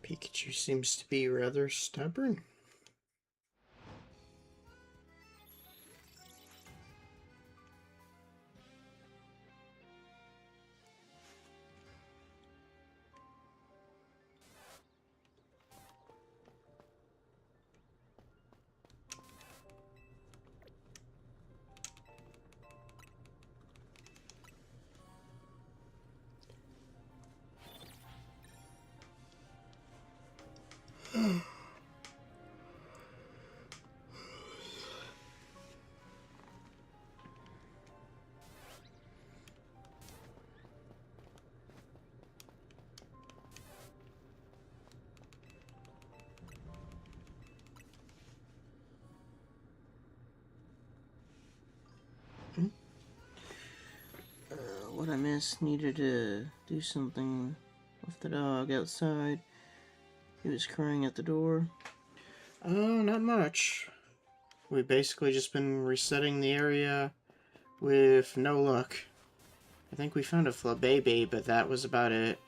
S1: Pikachu seems to be rather stubborn. What I missed, needed to do something with the dog outside. He was crying at the door. Oh, not much. We've basically just been resetting the area with no luck. I think we found a Flabébé, but that was about it.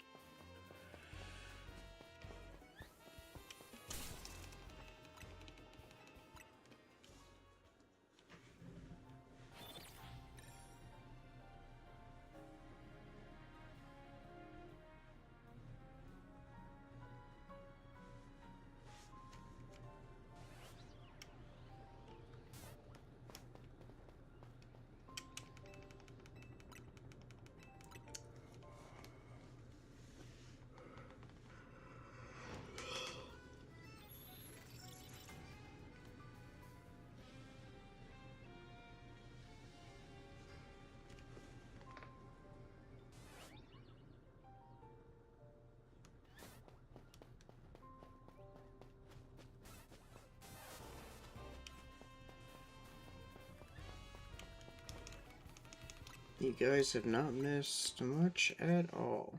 S1: You guys have not missed much at all.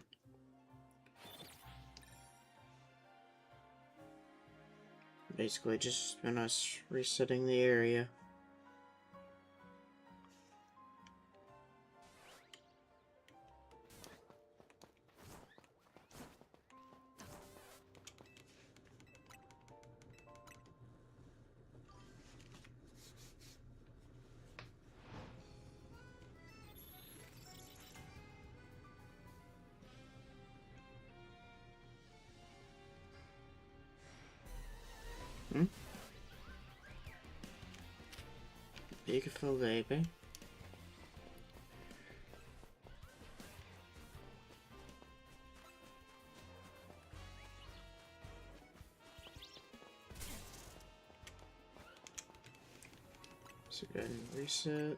S1: Basically just been us resetting the area. Beautiful baby. So go ahead and reset.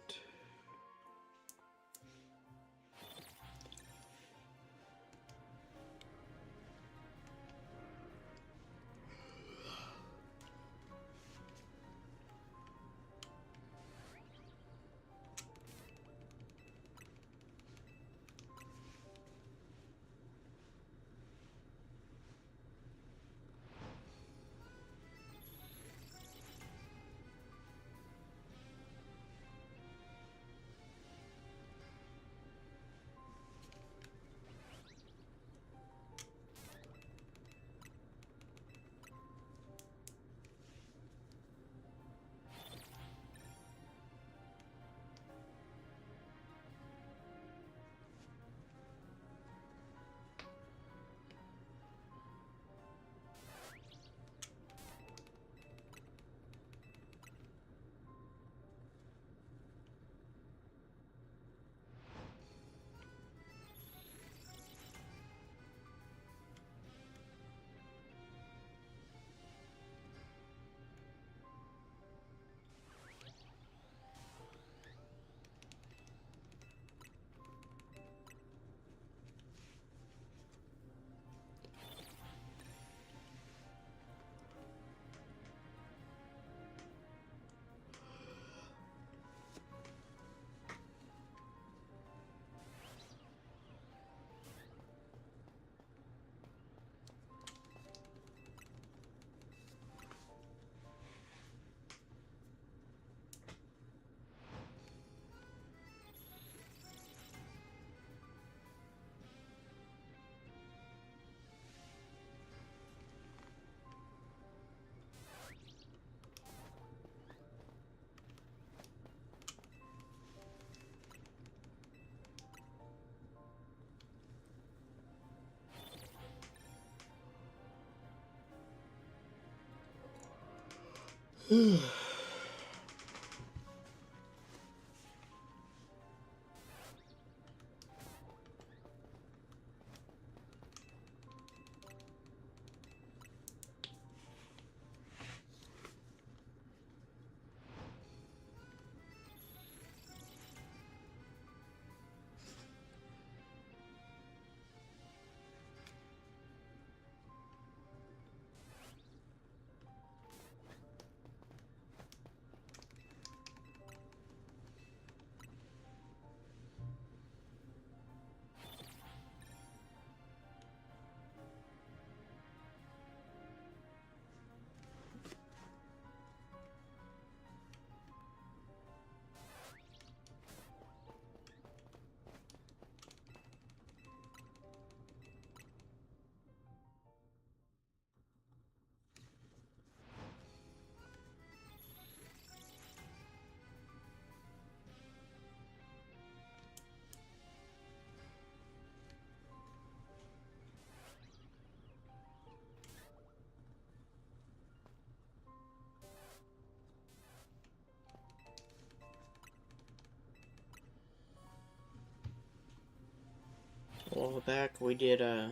S1: while back we did a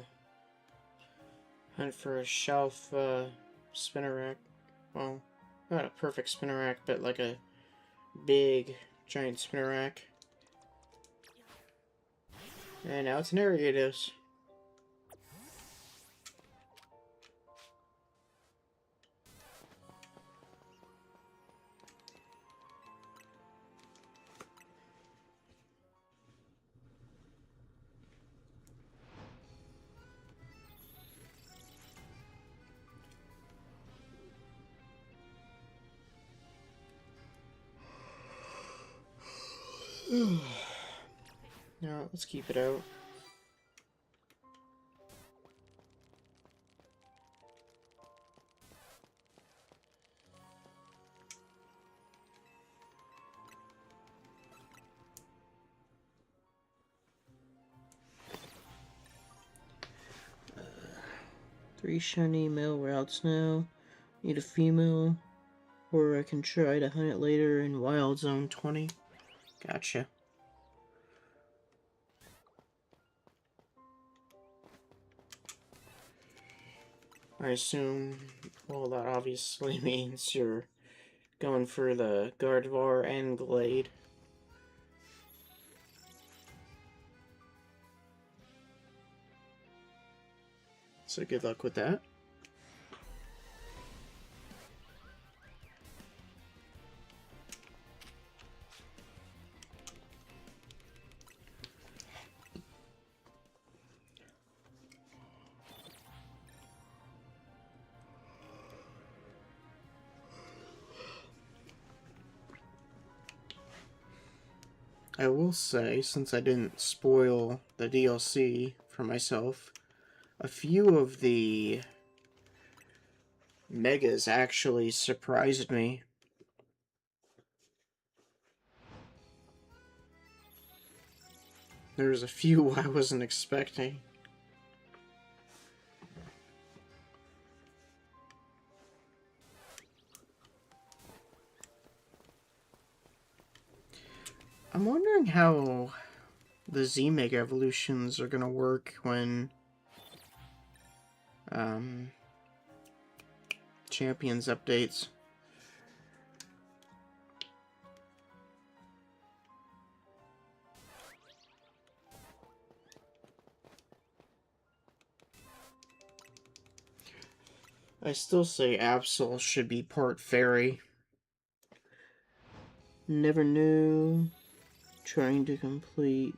S1: hunt for a shelf spinner rack. Well, not a perfect spinner rack, but like a big giant spinner rack. And now it's an Ariados. Now let's keep it out. Three shiny male routes now. Need a female. Or I can try to hunt it later in Wild Zone 20. Gotcha. I assume, well, that obviously means you're going for the Gardevoir and Glade. So good luck with that. I will say, since I didn't spoil the DLC for myself, a few of the megas actually surprised me. There's a few I wasn't expecting. I'm wondering how the Z-Mega evolutions are gonna work when Champions updates. I still say Absol should be part fairy. Never knew. Trying to complete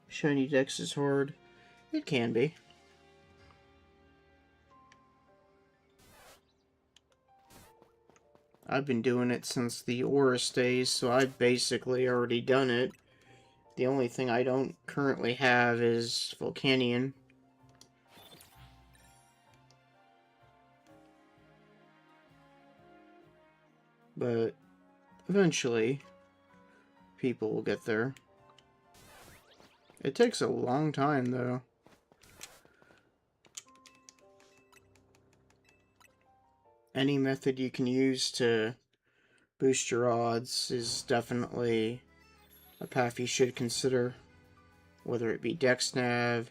S1: shiny decks is hard. It can be. I've been doing it since the Oris days, so I've basically already done it. The only thing I don't currently have is Volcanion. But eventually, people will get there. It takes a long time, though. Any method you can use to boost your odds is definitely a path you should consider. Whether it be DexNav,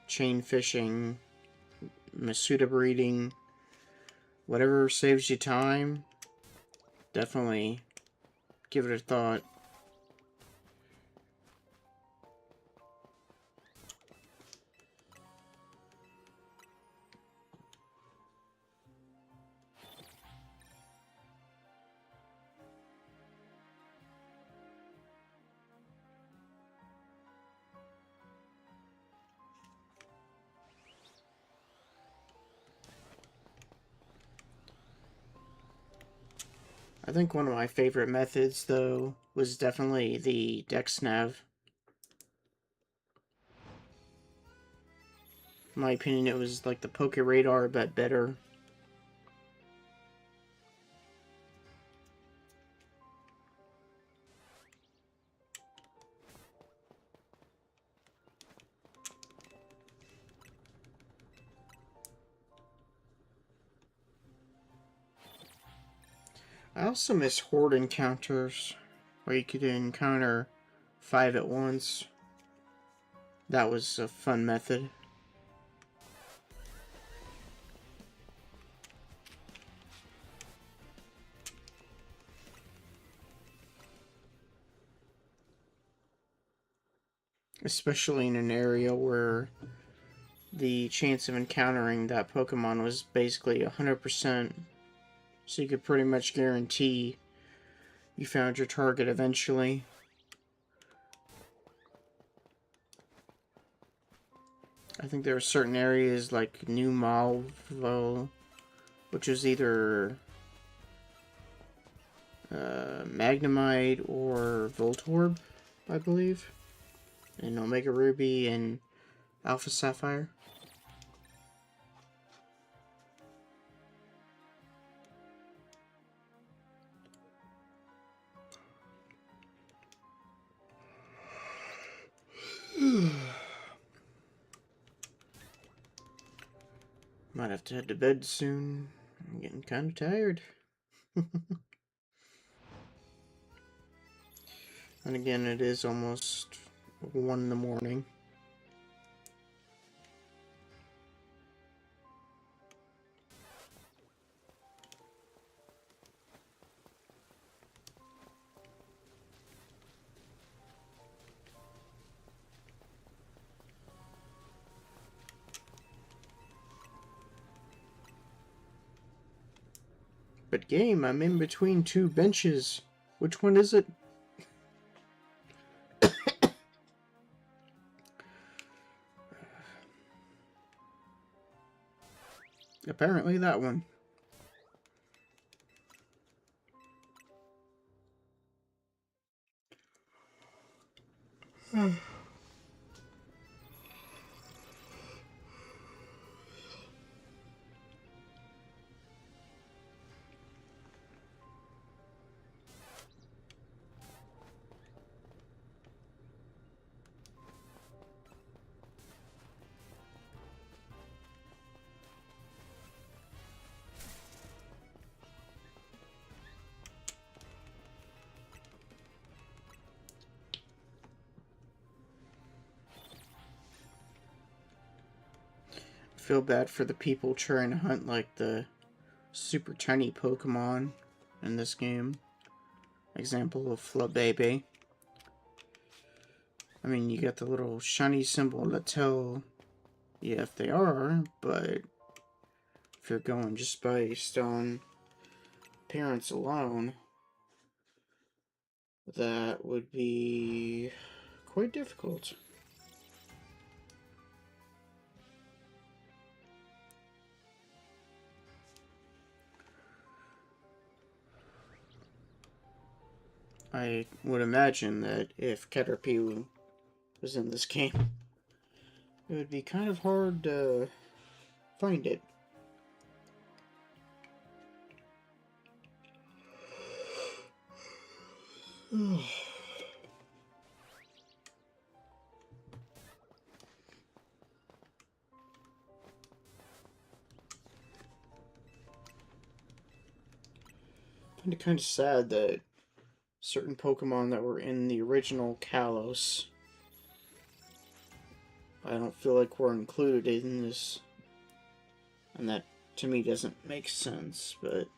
S1: chain fishing, Masuda breeding, whatever saves you time, definitely give it a thought. I think one of my favorite methods, though, was definitely the DexNav. In my opinion, it was like the Poke Radar, but better. I also miss Horde encounters, where you could encounter 5 at once. That was a fun method. Especially in an area where the chance of encountering that Pokemon was basically 100%. So you could pretty much guarantee you found your target eventually. I think there are certain areas like New Malvo, which is either Magnemite or Voltorb, I believe, and Omega Ruby and Alpha Sapphire. Might have to head to bed soon. I'm getting kind of tired. And again, it is almost 1 in the morning. But game, I'm in between 2 benches. Which one is it? Apparently that one. I feel bad for the people trying to hunt like the super tiny Pokemon in this game. Example of Flabébé. I mean, you got the little shiny symbol that tell you if they are, but if you're going just based on appearance alone, that would be quite difficult. I would imagine that if Caterpie was in this game, it would be kind of hard to find it. I find it kind of sad that certain Pokemon that were in the original Kalos, I don't feel like were included in this. And that, to me, doesn't make sense, but...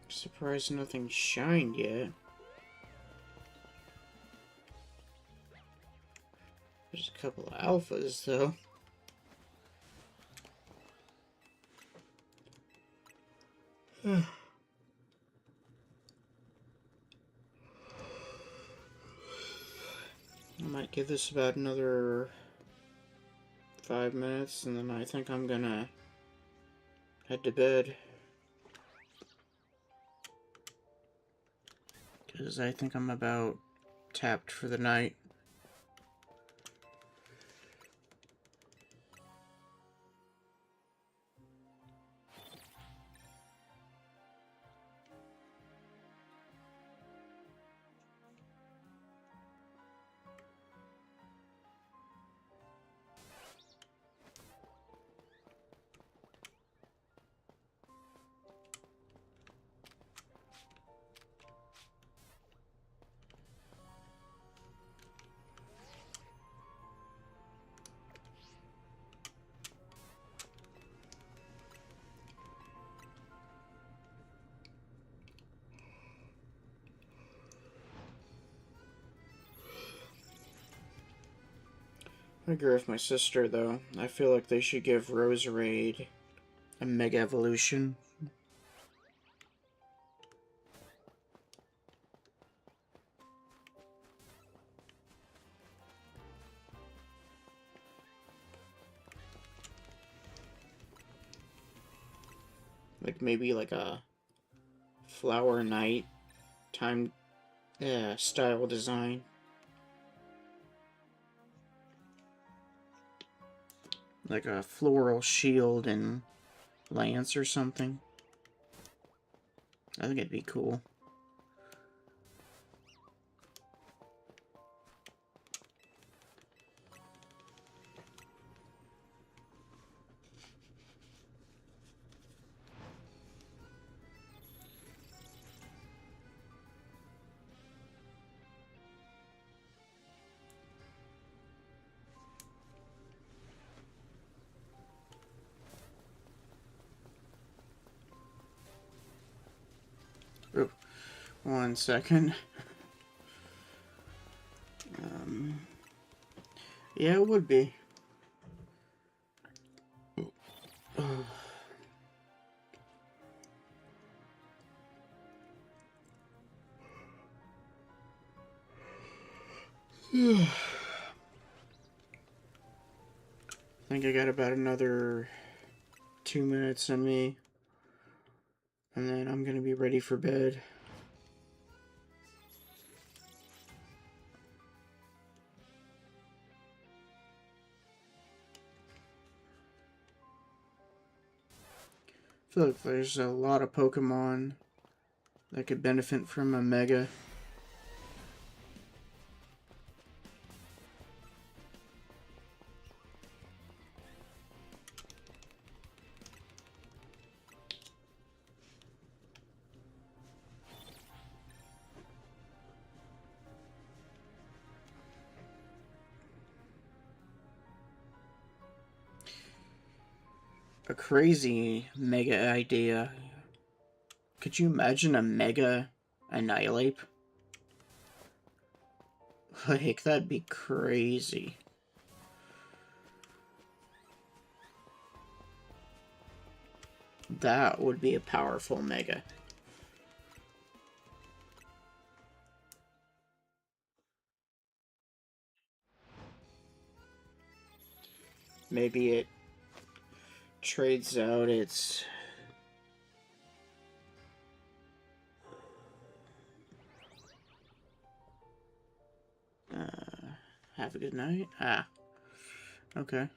S1: Surprised nothing shined yet. There's a couple of alphas, though. Give this about another 5 minutes, and then I think I'm gonna head to bed. Because I think I'm about tapped for the night. I agree with my sister, though. I feel like they should give Roserade a Mega Evolution. Like, maybe like a Flower Knight time style design. Like a Floral Shield and Lance or something. I think it'd be cool. Oh, 1 second. Yeah, it would be. I think I got about another 2 minutes on me, and then I'm gonna be ready for bed. I feel like there's a lot of Pokemon that could benefit from a Mega. A crazy Mega idea. Could you imagine a Mega Annihilate? Like, that'd be crazy. That would be a powerful Mega. Maybe it trades out its... have a good night? Ah. Okay.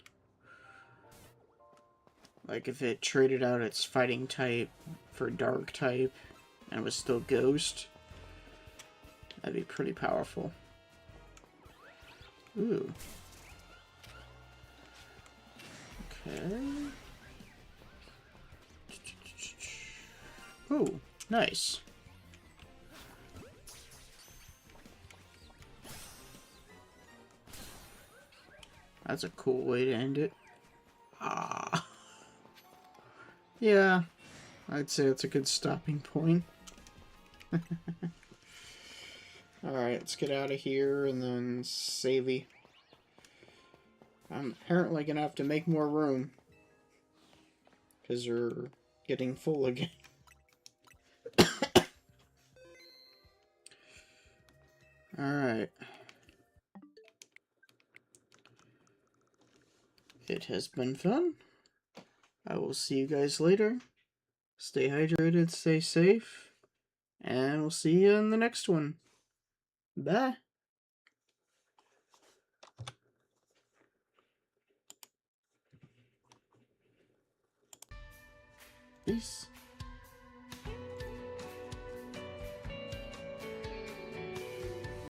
S1: Like, if it traded out its fighting type for dark type and was still ghost, that'd be pretty powerful. Ooh. Okay. Ooh, nice. That's a cool way to end it. Ah. Yeah, I'd say it's a good stopping point. Alright, let's get out of here and then savey. I'm apparently gonna have to make more room, because they're getting full again. Alright. It has been fun. I will see you guys later. Stay hydrated, stay safe, and we'll see you in the next one. Bye. Peace.